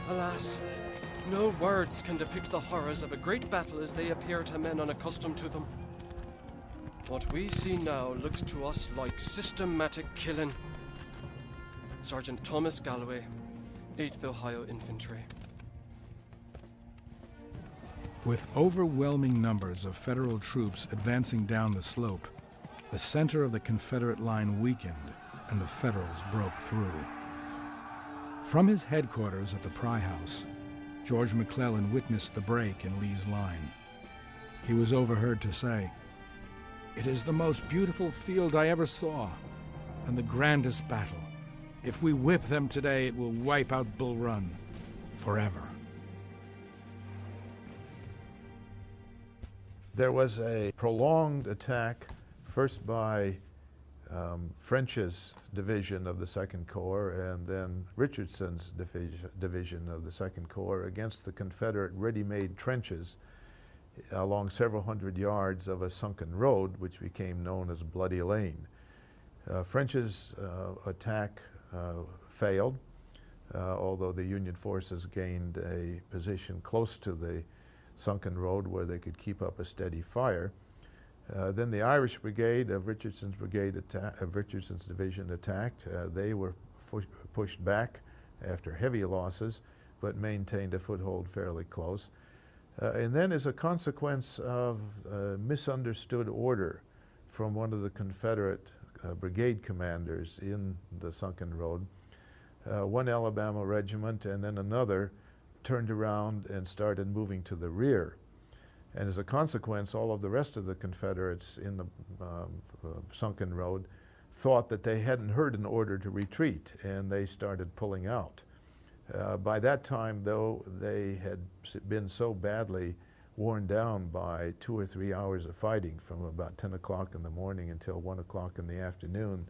Alas, no words can depict the horrors of a great battle as they appear to men unaccustomed to them. What we see now looks to us like systematic killing. Sergeant Thomas Galloway, 8th Ohio Infantry. With overwhelming numbers of Federal troops advancing down the slope, the center of the Confederate line weakened and the Federals broke through. From his headquarters at the Pry House, George McClellan witnessed the break in Lee's line. He was overheard to say, "It is the most beautiful field I ever saw, and the grandest battle. If we whip them today, it will wipe out Bull Run forever." There was a prolonged attack, first by French's division of the Second Corps and then Richardson's division of the Second Corps against the Confederate ready-made trenches along several hundred yards of a sunken road, which became known as Bloody Lane. French's attack failed, although the Union forces gained a position close to the sunken road where they could keep up a steady fire. Then the Irish brigade of Richardson's division attacked. They were pushed back after heavy losses, but maintained a foothold fairly close. And then, as a consequence of a misunderstood order from one of the Confederate brigade commanders in the sunken road, one Alabama regiment and then another turned around and started moving to the rear. And as a consequence, all of the rest of the Confederates in the sunken road thought that they hadn't heard an order to retreat, and they started pulling out. By that time, though, they had been so badly worn down by 2 or 3 hours of fighting from about 10 o'clock in the morning until 1 o'clock in the afternoon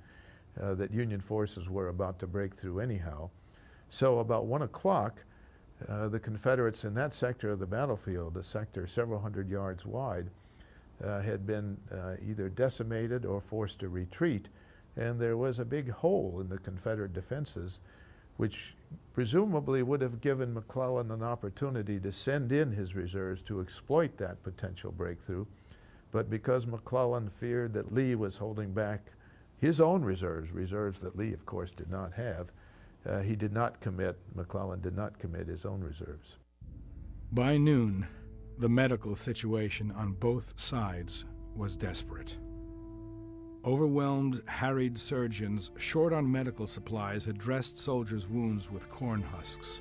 that Union forces were about to break through anyhow. So about 1 o'clock, the Confederates in that sector of the battlefield, a sector several hundred yards wide, had been either decimated or forced to retreat, and there was a big hole in the Confederate defenses, which presumably would have given McClellan an opportunity to send in his reserves to exploit that potential breakthrough. But because McClellan feared that Lee was holding back his own reserves that Lee, of course, did not have, McClellan did not commit his own reserves. By noon, the medical situation on both sides was desperate. Overwhelmed, harried surgeons, short on medical supplies, had dressed soldiers' wounds with corn husks.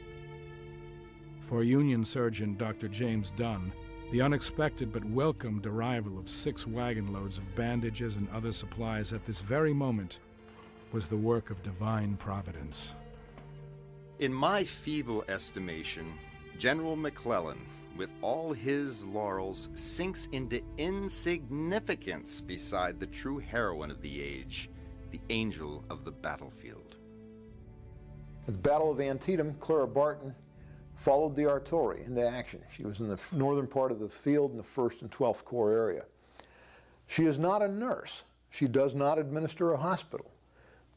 For Union surgeon Dr. James Dunn, the unexpected but welcomed arrival of 6 wagon loads of bandages and other supplies at this very moment was the work of divine providence. In my feeble estimation, General McClellan, with all his laurels, sinks into insignificance beside the true heroine of the age, the angel of the battlefield. At the Battle of Antietam, Clara Barton followed the artillery into action. She was in the northern part of the field in the 1st and 12th Corps area. She is not a nurse. She does not administer a hospital,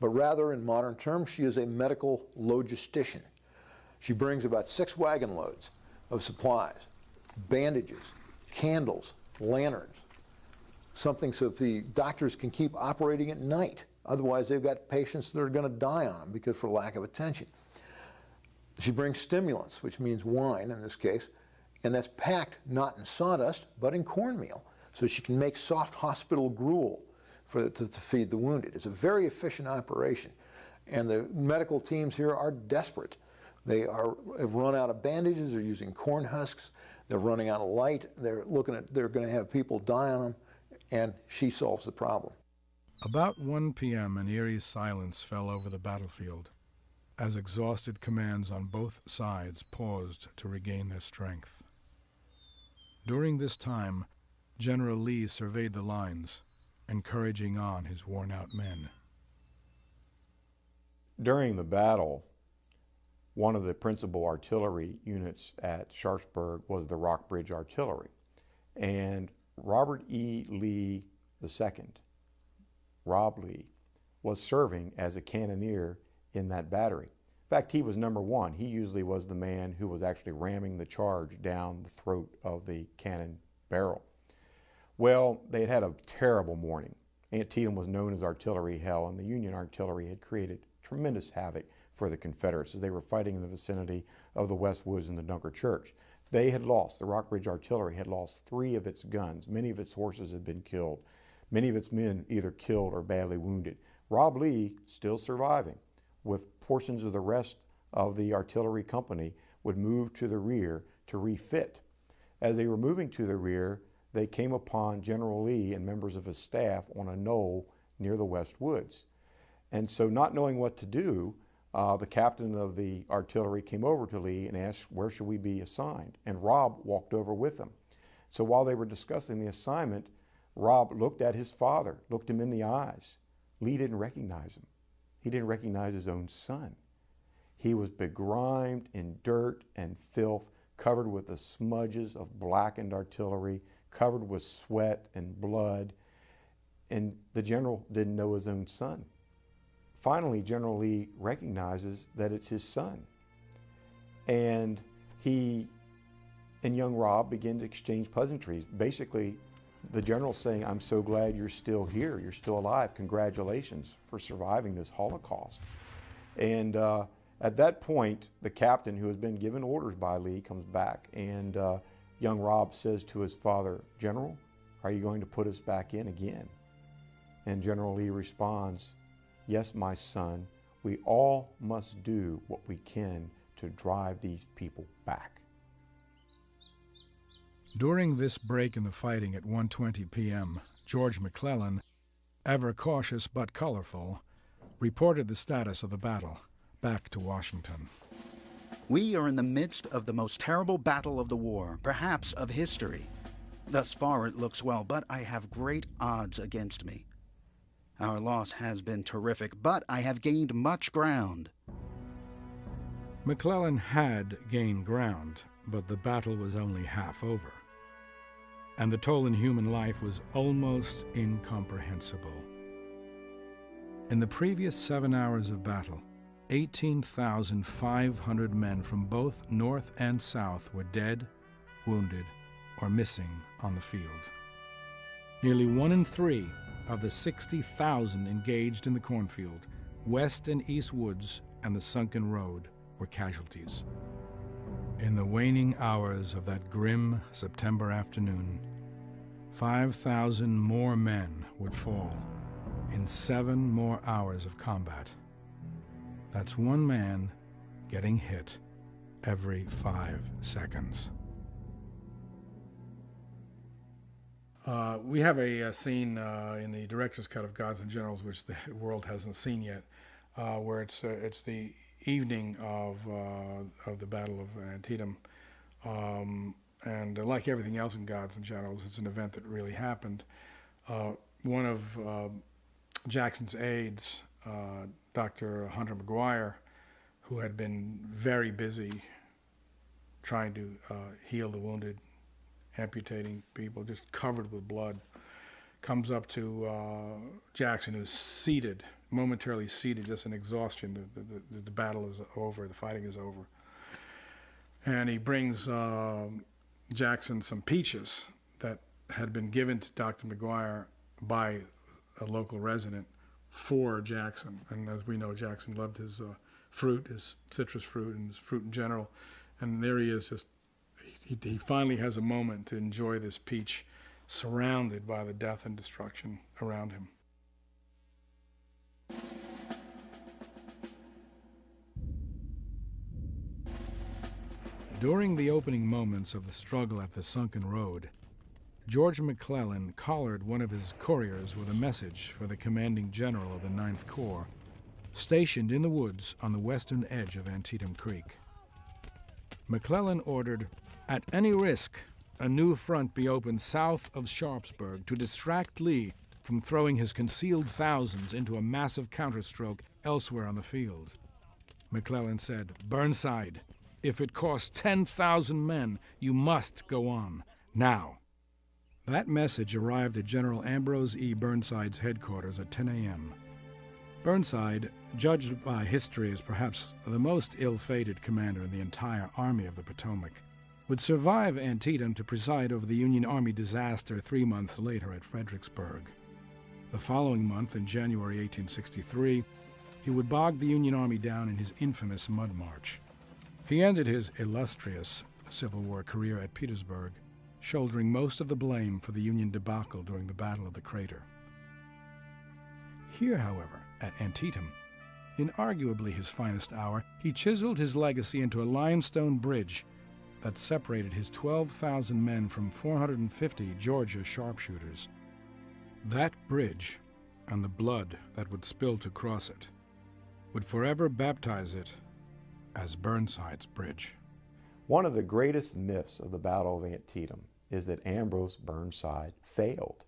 but rather, in modern terms, she is a medical logistician. She brings about 6 wagon loads of supplies, bandages, candles, lanterns, something so that the doctors can keep operating at night. Otherwise, they've got patients that are going to die on them because for lack of attention. She brings stimulants, which means wine in this case, and that's packed not in sawdust, but in cornmeal, so she can make soft hospital gruel to feed the wounded. It's a very efficient operation, and the medical teams here are desperate. They have run out of bandages. They're using corn husks. They're running out of light. They're going to have people die on them, and she solves the problem. About 1 p.m., an eerie silence fell over the battlefield as exhausted commands on both sides paused to regain their strength. During this time, General Lee surveyed the lines, encouraging on his worn-out men. During the battle, one of the principal artillery units at Sharpsburg was the Rockbridge Artillery. And Robert E. Lee II, Rob Lee, was serving as a cannoneer in that battery. In fact, he was number one. He usually was the man who was actually ramming the charge down the throat of the cannon barrel. Well, they had had a terrible morning. Antietam was known as artillery hell, and the Union artillery had created tremendous havoc for the Confederates as they were fighting in the vicinity of the West Woods and the Dunker Church. They had lost, the Rockbridge Artillery had lost 3 of its guns. Many of its horses had been killed. Many of its men either killed or badly wounded. Rob Lee, still surviving, with portions of the rest of the artillery company, would move to the rear to refit. As they were moving to the rear, they came upon General Lee and members of his staff on a knoll near the West Woods. And so, not knowing what to do, the captain of the artillery came over to Lee and asked, where should we be assigned? And Rob walked over with them. So while they were discussing the assignment, Rob looked at his father, looked him in the eyes. Lee didn't recognize him. He didn't recognize his own son. He was begrimed in dirt and filth, covered with the smudges of blackened artillery, covered with sweat and blood, and the general didn't know his own son. Finally, General Lee recognizes that it's his son. And he and young Rob begin to exchange pleasantries. Basically, the general's saying, I'm so glad you're still here, you're still alive, congratulations for surviving this Holocaust. And at that point, the captain, who has been given orders by Lee, comes back, and young Rob says to his father, General, are you going to put us back in again? And General Lee responds, yes, my son, we all must do what we can to drive these people back. During this break in the fighting at 1:20 p.m., George McClellan, ever cautious but colorful, reported the status of the battle back to Washington. We are in the midst of the most terrible battle of the war, perhaps of history. Thus far it looks well, but I have great odds against me. Our loss has been terrific, but I have gained much ground. McClellan had gained ground, but the battle was only half over, and the toll in human life was almost incomprehensible. In the previous 7 hours of battle, 18,500 men from both North and South were dead, wounded, or missing on the field. Nearly 1 in 3 of the 60,000 engaged in the cornfield, West and East Woods, and the sunken road were casualties. In the waning hours of that grim September afternoon, 5,000 more men would fall in 7 more hours of combat. That's 1 man getting hit every 5 seconds. We have a scene in the director's cut of Gods and Generals, which the world hasn't seen yet, where it's the evening of the Battle of Antietam, and like everything else in Gods and Generals, it's an event that really happened. One of Jackson's aides, Dr. Hunter McGuire, who had been very busy trying to heal the wounded, amputating people, just covered with blood, comes up to Jackson, who's seated, momentarily seated, just in exhaustion. The battle is over, the fighting is over. And he brings Jackson some peaches that had been given to Dr. McGuire by a local resident for Jackson. And as we know, Jackson loved his fruit, his citrus fruit, and his fruit in general. And there he is, just he finally has a moment to enjoy this peach, surrounded by the death and destruction around him. During the opening moments of the struggle at the sunken road, George McClellan collared one of his couriers with a message for the commanding general of the 9th Corps, stationed in the woods on the western edge of Antietam Creek. McClellan ordered, at any risk, a new front be opened south of Sharpsburg to distract Lee from throwing his concealed thousands into a massive counterstroke elsewhere on the field. McClellan said, "Burnside, if it costs 10,000 men, you must go on, now." That message arrived at General Ambrose E. Burnside's headquarters at 10 a.m. Burnside, judged by history as perhaps the most ill-fated commander in the entire Army of the Potomac, would survive Antietam to preside over the Union Army disaster 3 months later at Fredericksburg. The following month, in January 1863, he would bog the Union Army down in his infamous Mud March. He ended his illustrious Civil War career at Petersburg, shouldering most of the blame for the Union debacle during the Battle of the Crater. Here, however, at Antietam, in arguably his finest hour, he chiseled his legacy into a limestone bridge that separated his 12,000 men from 450 Georgia sharpshooters. That bridge, and the blood that would spill to cross it, would forever baptize it as Burnside's Bridge. One of the greatest myths of the Battle of Antietam is that Ambrose Burnside failed,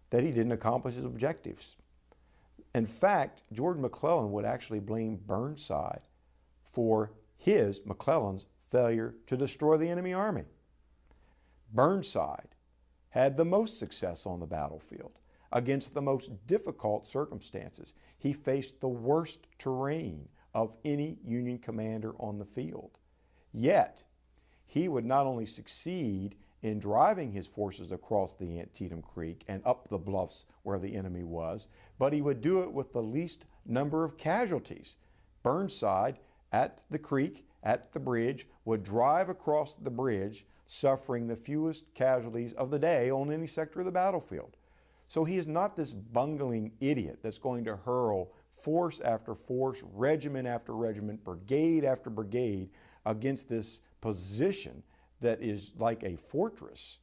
that he didn't accomplish his objectives. In fact, George McClellan would actually blame Burnside for McClellan's failure to destroy the enemy army. Burnside had the most success on the battlefield against the most difficult circumstances. He faced the worst terrain of any Union commander on the field. Yet, he would not only succeed in driving his forces across the Antietam Creek and up the bluffs where the enemy was, but he would do it with the least number of casualties. Burnside, at the creek, at the bridge, would drive across the bridge, suffering the fewest casualties of the day on any sector of the battlefield. So he is not this bungling idiot that's going to hurl force after force, regiment after regiment, brigade after brigade against this position that is like a fortress,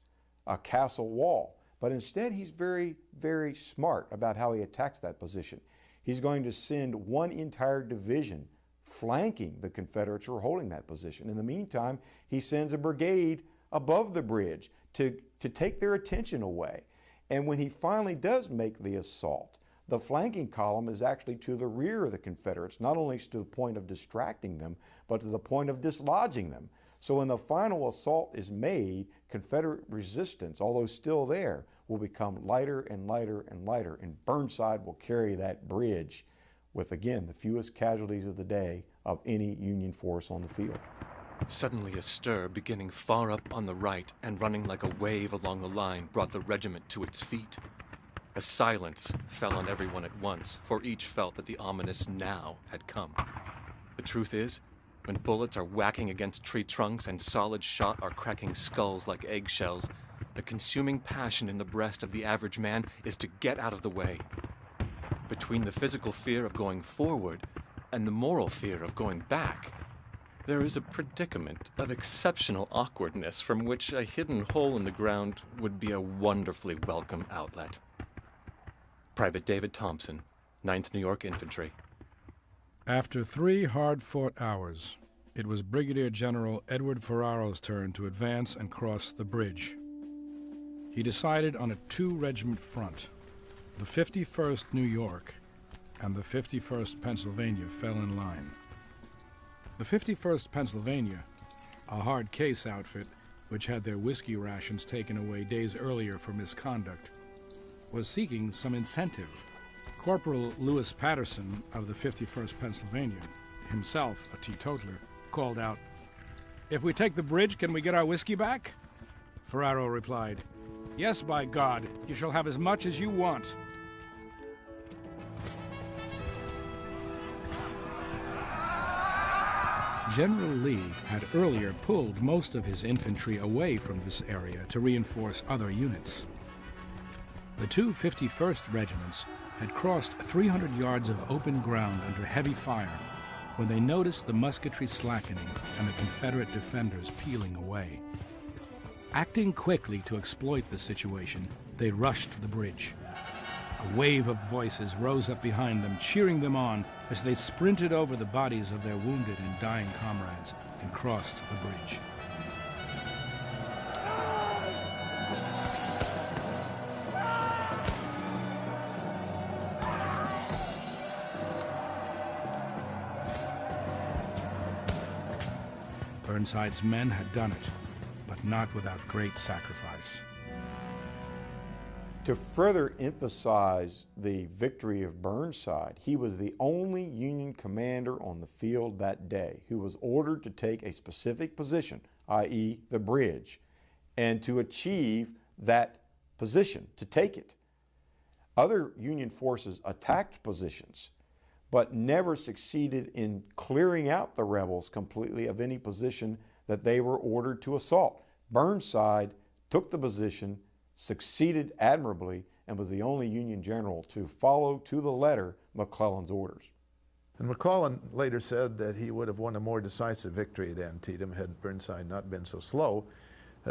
a castle wall. But instead, he's very, very smart about how he attacks that position. He's going to send one entire division flanking the Confederates who are holding that position. In the meantime, he sends a brigade above the bridge to take their attention away. And when he finally does make the assault, the flanking column is actually to the rear of the Confederates, not only to the point of distracting them, but to the point of dislodging them. So when the final assault is made, Confederate resistance, although still there, will become lighter and lighter and lighter, and Burnside will carry that bridge with, again, the fewest casualties of the day of any Union force on the field. Suddenly a stir beginning far up on the right and running like a wave along the line brought the regiment to its feet. A silence fell on everyone at once, for each felt that the ominous now had come. The truth is, when bullets are whacking against tree trunks and solid shot are cracking skulls like eggshells, the consuming passion in the breast of the average man is to get out of the way. Between the physical fear of going forward and the moral fear of going back, there is a predicament of exceptional awkwardness from which a hidden hole in the ground would be a wonderfully welcome outlet. Private David Thompson, 9th New York Infantry. After 3 hard-fought hours, it was Brigadier General Edward Ferraro's turn to advance and cross the bridge. He decided on a 2-regiment front. The 51st New York and the 51st Pennsylvania fell in line. The 51st Pennsylvania, a hard case outfit which had their whiskey rations taken away days earlier for misconduct, was seeking some incentive. Corporal Lewis Patterson of the 51st Pennsylvania, himself a teetotaler, called out, "If we take the bridge, can we get our whiskey back?" Ferraro replied, "Yes, by God, you shall have as much as you want." General Lee had earlier pulled most of his infantry away from this area to reinforce other units. The two 51st regiments had crossed 300 yards of open ground under heavy fire when they noticed the musketry slackening and the Confederate defenders peeling away. Acting quickly to exploit the situation, they rushed the bridge. A wave of voices rose up behind them, cheering them on as they sprinted over the bodies of their wounded and dying comrades and crossed the bridge. Burnside's men had done it, but not without great sacrifice. To further emphasize the victory of Burnside, he was the only Union commander on the field that day who was ordered to take a specific position, i.e. the bridge, and to achieve that position, to take it. Other Union forces attacked positions, but never succeeded in clearing out the rebels completely of any position that they were ordered to assault. Burnside took the position, succeeded admirably, and was the only Union general to follow to the letter McClellan's orders. And McClellan later said that he would have won a more decisive victory at Antietam had Burnside not been so slow.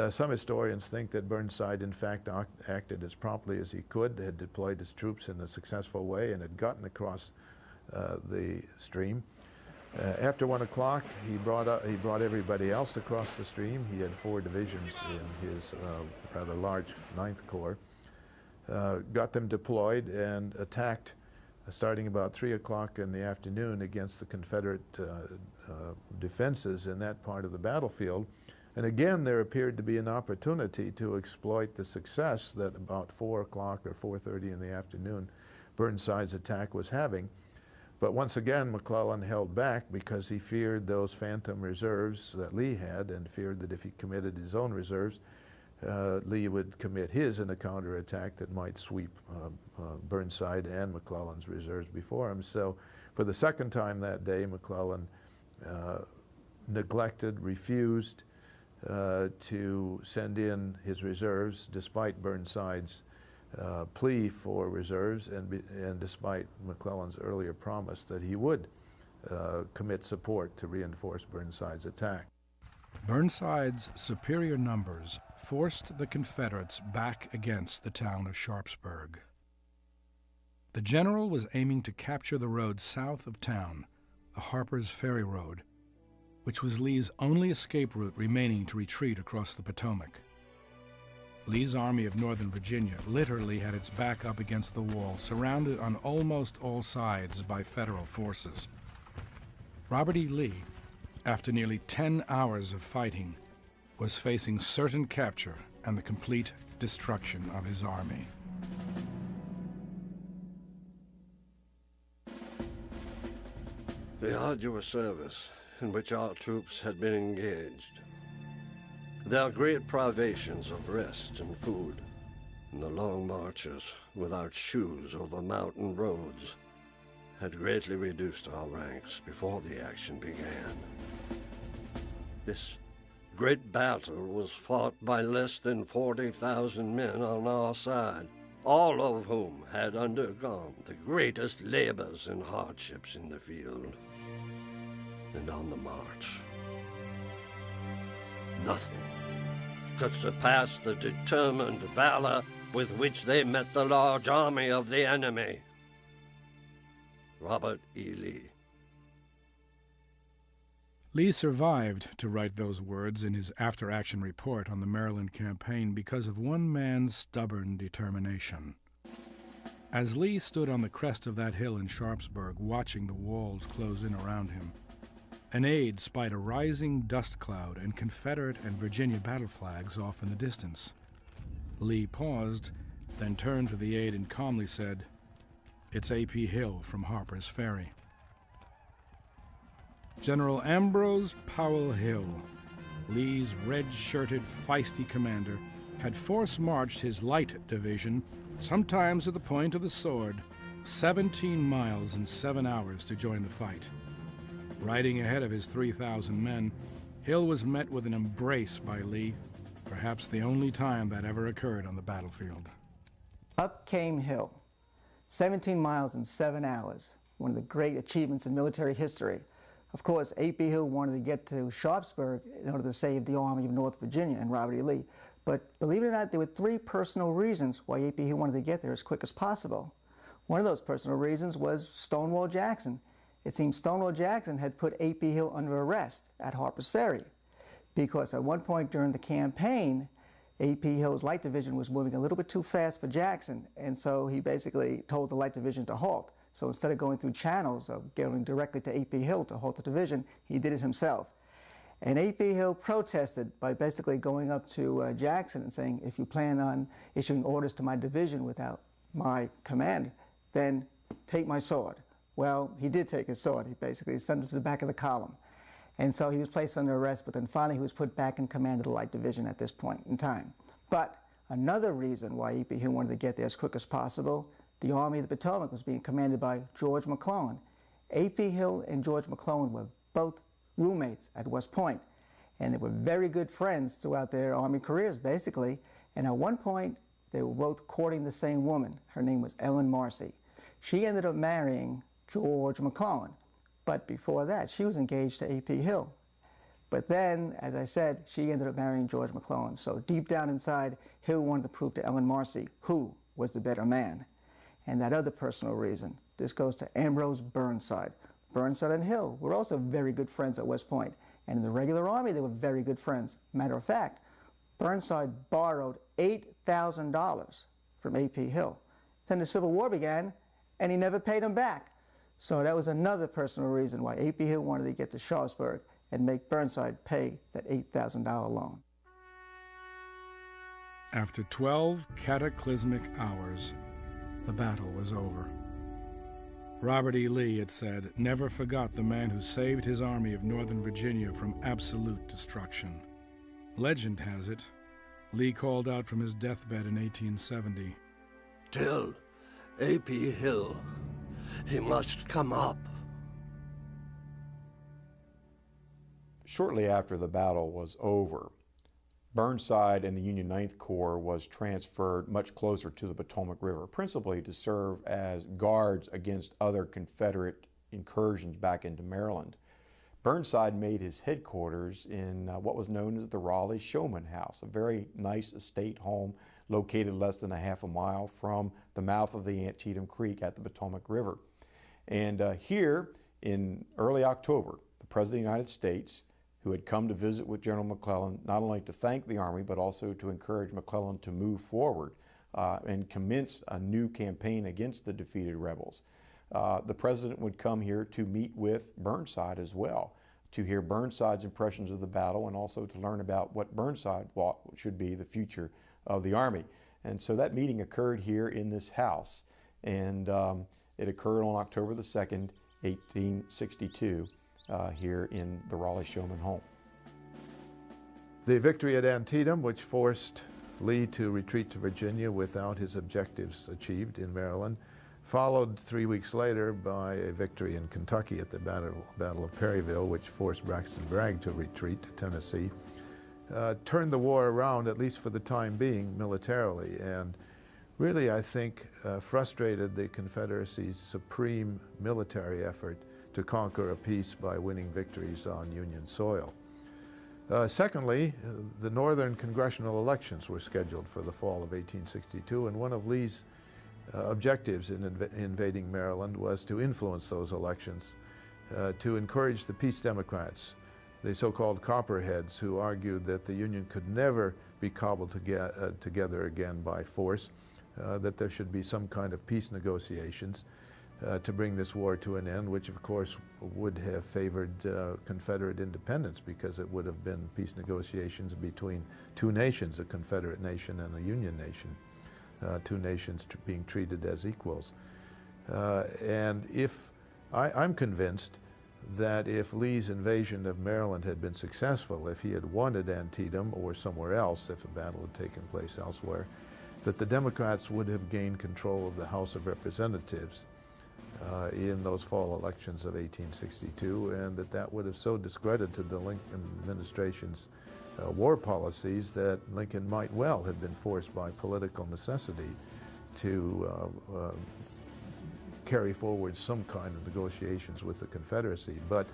Some historians think that Burnside in fact acted as promptly as he could, had deployed his troops in a successful way, and had gotten across the stream. After 1 o'clock, he brought everybody else across the stream. He had 4 divisions in his rather large 9th Corps. Got them deployed and attacked starting about 3 o'clock in the afternoon against the Confederate defenses in that part of the battlefield. And again, there appeared to be an opportunity to exploit the success that about 4 o'clock or 4:30 in the afternoon Burnside's attack was having. But once again, McClellan held back because he feared those phantom reserves that Lee had, and feared that if he committed his own reserves, Lee would commit his in a counterattack that might sweep Burnside and McClellan's reserves before him. So for the second time that day, McClellan neglected, refused to send in his reserves despite Burnside's plea for reserves, and despite McClellan's earlier promise that he would commit support to reinforce Burnside's attack. Burnside's superior numbers forced the Confederates back against the town of Sharpsburg. The general was aiming to capture the road south of town, the Harper's Ferry Road, which was Lee's only escape route remaining to retreat across the Potomac. Lee's Army of Northern Virginia literally had its back up against the wall, surrounded on almost all sides by Federal forces. Robert E. Lee, after nearly 10 hours of fighting, was facing certain capture and the complete destruction of his army. The arduous service in which our troops had been engaged, their great privations of rest and food, and the long marches without shoes over mountain roads had greatly reduced our ranks before the action began. This great battle was fought by less than 40,000 men on our side, all of whom had undergone the greatest labors and hardships in the field and on the march. Nothing could surpass the determined valor with which they met the large army of the enemy. Robert E. Lee. Lee survived to write those words in his after-action report on the Maryland campaign because of one man's stubborn determination. As Lee stood on the crest of that hill in Sharpsburg, watching the walls close in around him, an aide spied a rising dust cloud and Confederate and Virginia battle flags off in the distance. Lee paused, then turned to the aide and calmly said, "It's A.P. Hill from Harper's Ferry." General Ambrose Powell Hill, Lee's red-shirted, feisty commander, had force-marched his light division, sometimes at the point of the sword, 17 miles in 7 hours to join the fight. Riding ahead of his 3,000 men, Hill was met with an embrace by Lee, perhaps the only time that ever occurred on the battlefield. Up came Hill, 17 miles in 7 hours, one of the great achievements in military history. Of course, A.P. Hill wanted to get to Sharpsburg in order to save the Army of North Virginia and Robert E. Lee. But believe it or not, there were 3 personal reasons why A.P. Hill wanted to get there as quick as possible. One of those personal reasons was Stonewall Jackson. It seems Stonewall Jackson had put A.P. Hill under arrest at Harper's Ferry because at one point during the campaign, A.P. Hill's Light Division was moving a little bit too fast for Jackson, and so he basically told the Light Division to halt. So instead of going through channels of going directly to A.P. Hill to halt the division, he did it himself. And A.P. Hill protested by basically going up to Jackson and saying, if you plan on issuing orders to my division without my command, then take my sword. Well, he did take his sword. He basically sent him to the back of the column. And so he was placed under arrest, but then finally he was put back in command of the Light Division at this point in time. But another reason why A.P. Hill wanted to get there as quick as possible, the Army of the Potomac was being commanded by George McClellan. A.P. Hill and George McClellan were both roommates at West Point, and they were very good friends throughout their Army careers, basically. And at one point, they were both courting the same woman. Her name was Ellen Marcy. She ended up marrying George McClellan, but before that, she was engaged to A.P. Hill. But then, as I said, she ended up marrying George McClellan. So deep down inside, Hill wanted to prove to Ellen Marcy who was the better man. And that other personal reason, this goes to Ambrose Burnside. Burnside and Hill were also very good friends at West Point. And in the regular Army, they were very good friends. Matter of fact, Burnside borrowed $8,000 from A.P. Hill. Then the Civil War began, and he never paid him back. So that was another personal reason why A.P. Hill wanted to get to Sharpsburg and make Burnside pay that $8,000 loan. After 12 cataclysmic hours, the battle was over. Robert E. Lee, it said, never forgot the man who saved his army of Northern Virginia from absolute destruction. Legend has it, Lee called out from his deathbed in 1870, "Tell A.P. Hill he must come up." Shortly after the battle was over, Burnside and the Union 9th Corps was transferred much closer to the Potomac River, principally to serve as guards against other Confederate incursions back into Maryland. Burnside made his headquarters in what was known as the Raleigh Showman House, a very nice estate home located less than a half a mile from the mouth of the Antietam Creek at the Potomac River. And here in early October, the President of the United States, who had come to visit with General McClellan, not only to thank the Army, but also to encourage McClellan to move forward and commence a new campaign against the defeated rebels. The President would come here to meet with Burnside as well, to hear Burnside's impressions of the battle and also to learn about what Burnside thought should be the future of the Army. And so that meeting occurred here in this house, and it occurred on October the 2nd, 1862. Here in the Raleigh Showman home. The victory at Antietam, which forced Lee to retreat to Virginia without his objectives achieved in Maryland, followed 3 weeks later by a victory in Kentucky at the Battle of Perryville, which forced Braxton Bragg to retreat to Tennessee, turned the war around, at least for the time being, militarily, and really, I think, frustrated the Confederacy's supreme military effort to conquer a peace by winning victories on Union soil. Secondly, the northern congressional elections were scheduled for the fall of 1862, and one of Lee's objectives in invading Maryland was to influence those elections, to encourage the Peace Democrats, the so-called Copperheads, who argued that the Union could never be cobbled together again by force, that there should be some kind of peace negotiations to bring this war to an end, which of course would have favored Confederate independence, because it would have been peace negotiations between two nations, a Confederate nation and a Union nation, two nations being treated as equals. And I'm convinced that if Lee's invasion of Maryland had been successful, if he had won at Antietam or somewhere else, if a battle had taken place elsewhere, that the Democrats would have gained control of the House of Representatives in those fall elections of 1862, and that would have so discredited the Lincoln administration's war policies that Lincoln might well have been forced by political necessity to carry forward some kind of negotiations with the Confederacy. But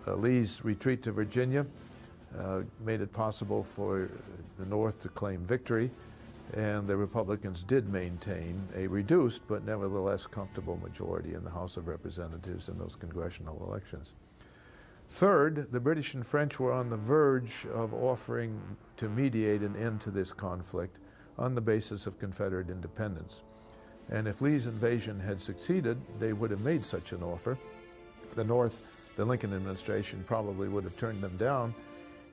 Lee's retreat to Virginia made it possible for the North to claim victory, and the Republicans did maintain a reduced but nevertheless comfortable majority in the House of Representatives in those congressional elections. Third, the British and French were on the verge of offering to mediate an end to this conflict on the basis of Confederate independence. And if Lee's invasion had succeeded, they would have made such an offer. The North, the Lincoln administration, probably would have turned them down,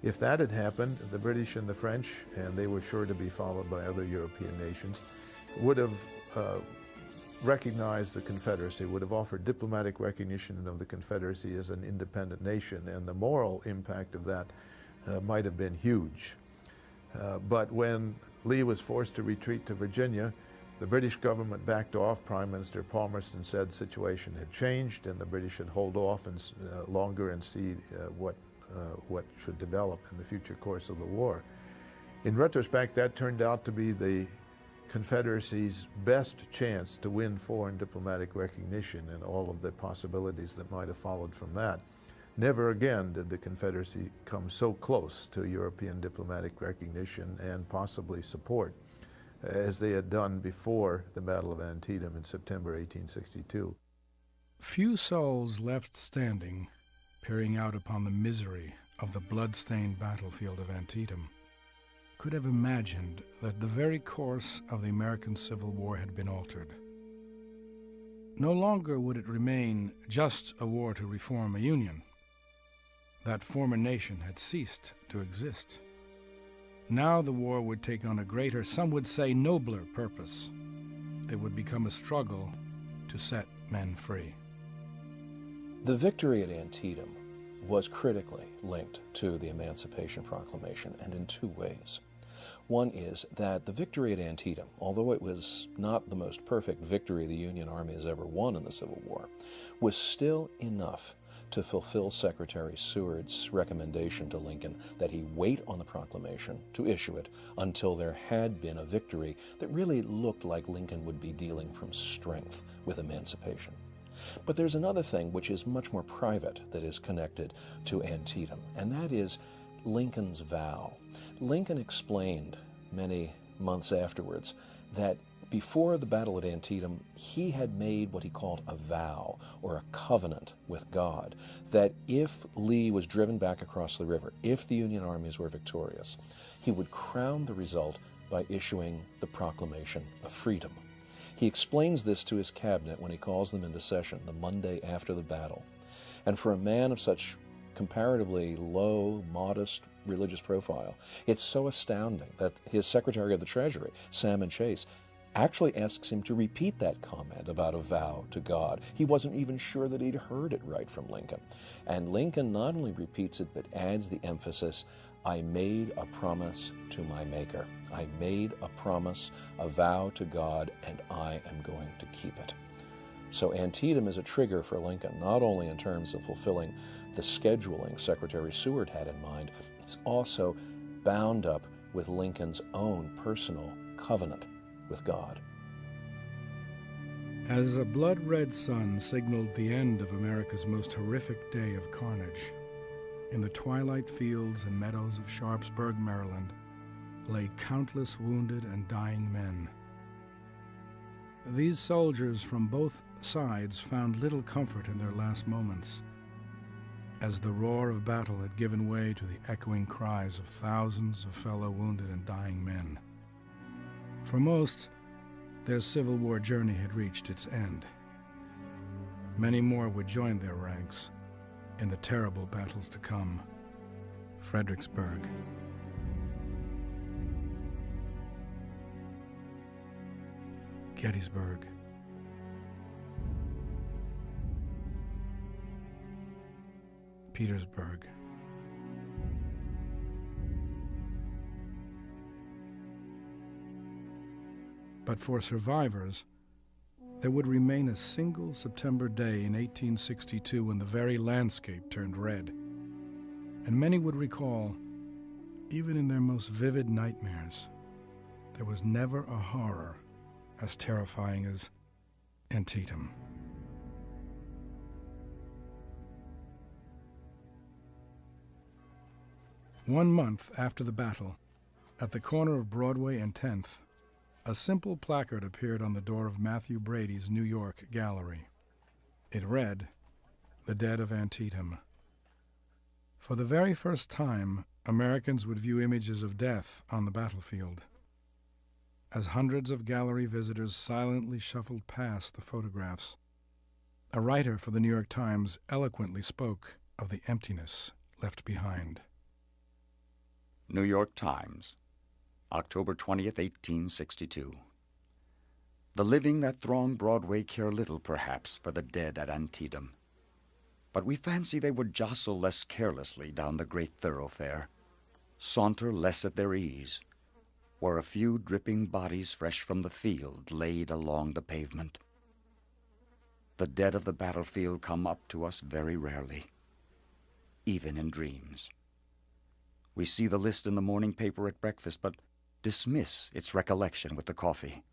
If that had happened, the British and the French, and they were sure to be followed by other European nations, would have recognized the Confederacy, would have offered diplomatic recognition of the Confederacy as an independent nation, and the moral impact of that might have been huge. But when Lee was forced to retreat to Virginia, the British government backed off. Prime Minister Palmerston said the situation had changed and the British should hold off and longer and see what should develop in the future course of the war. In retrospect, that turned out to be the Confederacy's best chance to win foreign diplomatic recognition and all of the possibilities that might have followed from that. Never again did the Confederacy come so close to European diplomatic recognition and possibly support as they had done before the Battle of Antietam in September 1862. Few souls left standing, peering out upon the misery of the blood-stained battlefield of Antietam, could have imagined that the very course of the American Civil War had been altered. No longer would it remain just a war to reform a union. That former nation had ceased to exist. Now the war would take on a greater, some would say nobler purpose. It would become a struggle to set men free. The victory at Antietam was critically linked to the Emancipation Proclamation, and in two ways. One is that the victory at Antietam, although it was not the most perfect victory the Union Army has ever won in the Civil War, was still enough to fulfill Secretary Seward's recommendation to Lincoln that he wait on the proclamation to issue it until there had been a victory that really looked like Lincoln would be dealing from strength with emancipation. But there's another thing which is much more private that is connected to Antietam, and that is Lincoln's vow. Lincoln explained many months afterwards that before the battle at Antietam, he had made what he called a vow or a covenant with God, that if Lee was driven back across the river, if the Union armies were victorious, he would crown the result by issuing the Proclamation of Freedom. He explains this to his cabinet when he calls them into session the Monday after the battle. And for a man of such comparatively low, modest religious profile, it's so astounding that his Secretary of the Treasury, Salmon Chase, actually asks him to repeat that comment about a vow to God. He wasn't even sure that he'd heard it right from Lincoln. And Lincoln not only repeats it, but adds the emphasis, I made a promise to my Maker. I made a promise, a vow to God, and I am going to keep it. So Antietam is a trigger for Lincoln, not only in terms of fulfilling the scheduling Secretary Seward had in mind, it's also bound up with Lincoln's own personal covenant with God. As a blood-red sun signaled the end of America's most horrific day of carnage, in the twilight fields and meadows of Sharpsburg, Maryland, lay countless wounded and dying men. These soldiers from both sides found little comfort in their last moments, as the roar of battle had given way to the echoing cries of thousands of fellow wounded and dying men. For most, their Civil War journey had reached its end. Many more would join their ranks in the terrible battles to come. Fredericksburg, Gettysburg, Petersburg, but for survivors, there would remain a single September day in 1862 when the very landscape turned red. And many would recall, even in their most vivid nightmares, there was never a horror as terrifying as Antietam. One month after the battle, at the corner of Broadway and 10th, a simple placard appeared on the door of Matthew Brady's New York gallery. It read, "The Dead of Antietam." For the very first time, Americans would view images of death on the battlefield. As hundreds of gallery visitors silently shuffled past the photographs, a writer for the New York Times eloquently spoke of the emptiness left behind. New York Times, October 20th, 1862. The living that throng Broadway care little, perhaps, for the dead at Antietam. But we fancy they would jostle less carelessly down the great thoroughfare, saunter less at their ease, were a few dripping bodies fresh from the field laid along the pavement. The dead of the battlefield come up to us very rarely, even in dreams. We see the list in the morning paper at breakfast, but dismiss its recollection with the coffee.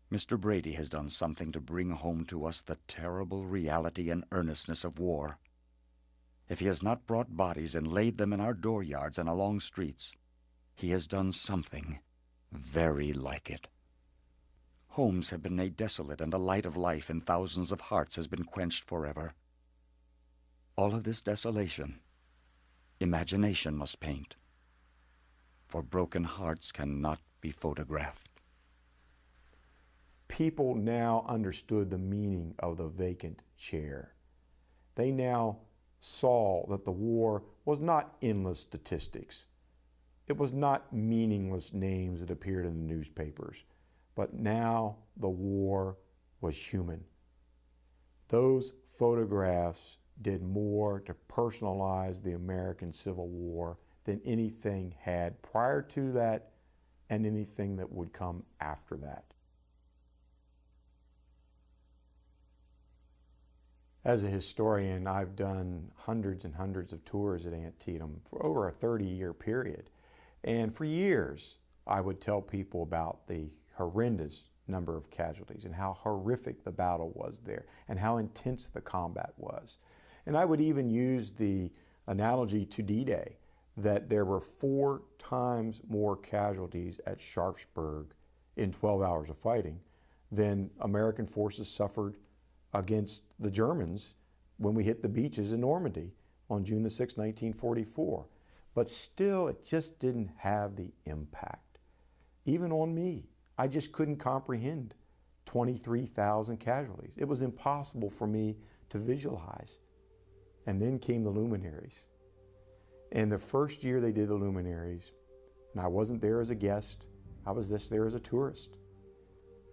Mr. Brady has done something to bring home to us the terrible reality and earnestness of war. If he has not brought bodies and laid them in our dooryards and along streets, he has done something very like it. Homes have been made desolate, and the light of life in thousands of hearts has been quenched forever. All of this desolation, imagination must paint, for broken hearts cannot be photographed. People now understood the meaning of the vacant chair. They now saw that the war was not endless statistics. It was not meaningless names that appeared in the newspapers, but now the war was human. Those photographs did more to personalize the American Civil War than anything had prior to that and anything that would come after that. As a historian, I've done hundreds and hundreds of tours at Antietam for over a 30-year period. And for years, I would tell people about the horrendous number of casualties and how horrific the battle was there and how intense the combat was. And I would even use the analogy to D-Day that there were 4 times more casualties at Sharpsburg in 12 hours of fighting than American forces suffered against the Germans when we hit the beaches in Normandy on June the 6th, 1944. But still, it just didn't have the impact. Even on me, I just couldn't comprehend 23,000 casualties. It was impossible for me to visualize. And then came the luminaries. And the first year they did the luminaries, and I wasn't there as a guest, I was just there as a tourist.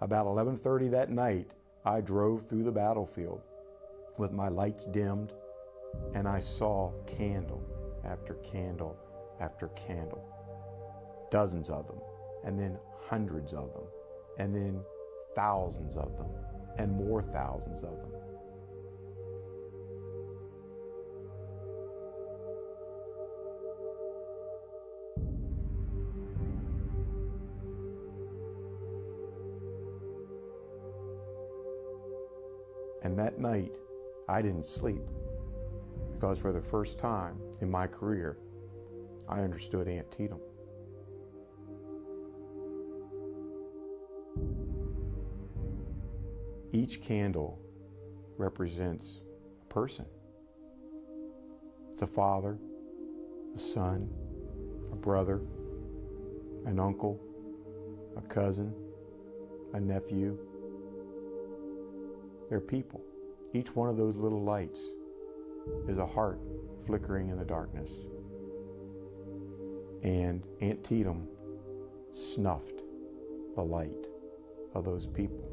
About 11:30 that night, I drove through the battlefield with my lights dimmed, and I saw candle after candle after candle, dozens of them, and then hundreds of them, and then thousands of them, and more thousands of them. And that night, I didn't sleep because for the first time in my career, I understood Antietam. Each candle represents a person. It's a father, a son, a brother, an uncle, a cousin, a nephew. They're people. Each one of those little lights is a heart flickering in the darkness. And Antietam snuffed the light of those people.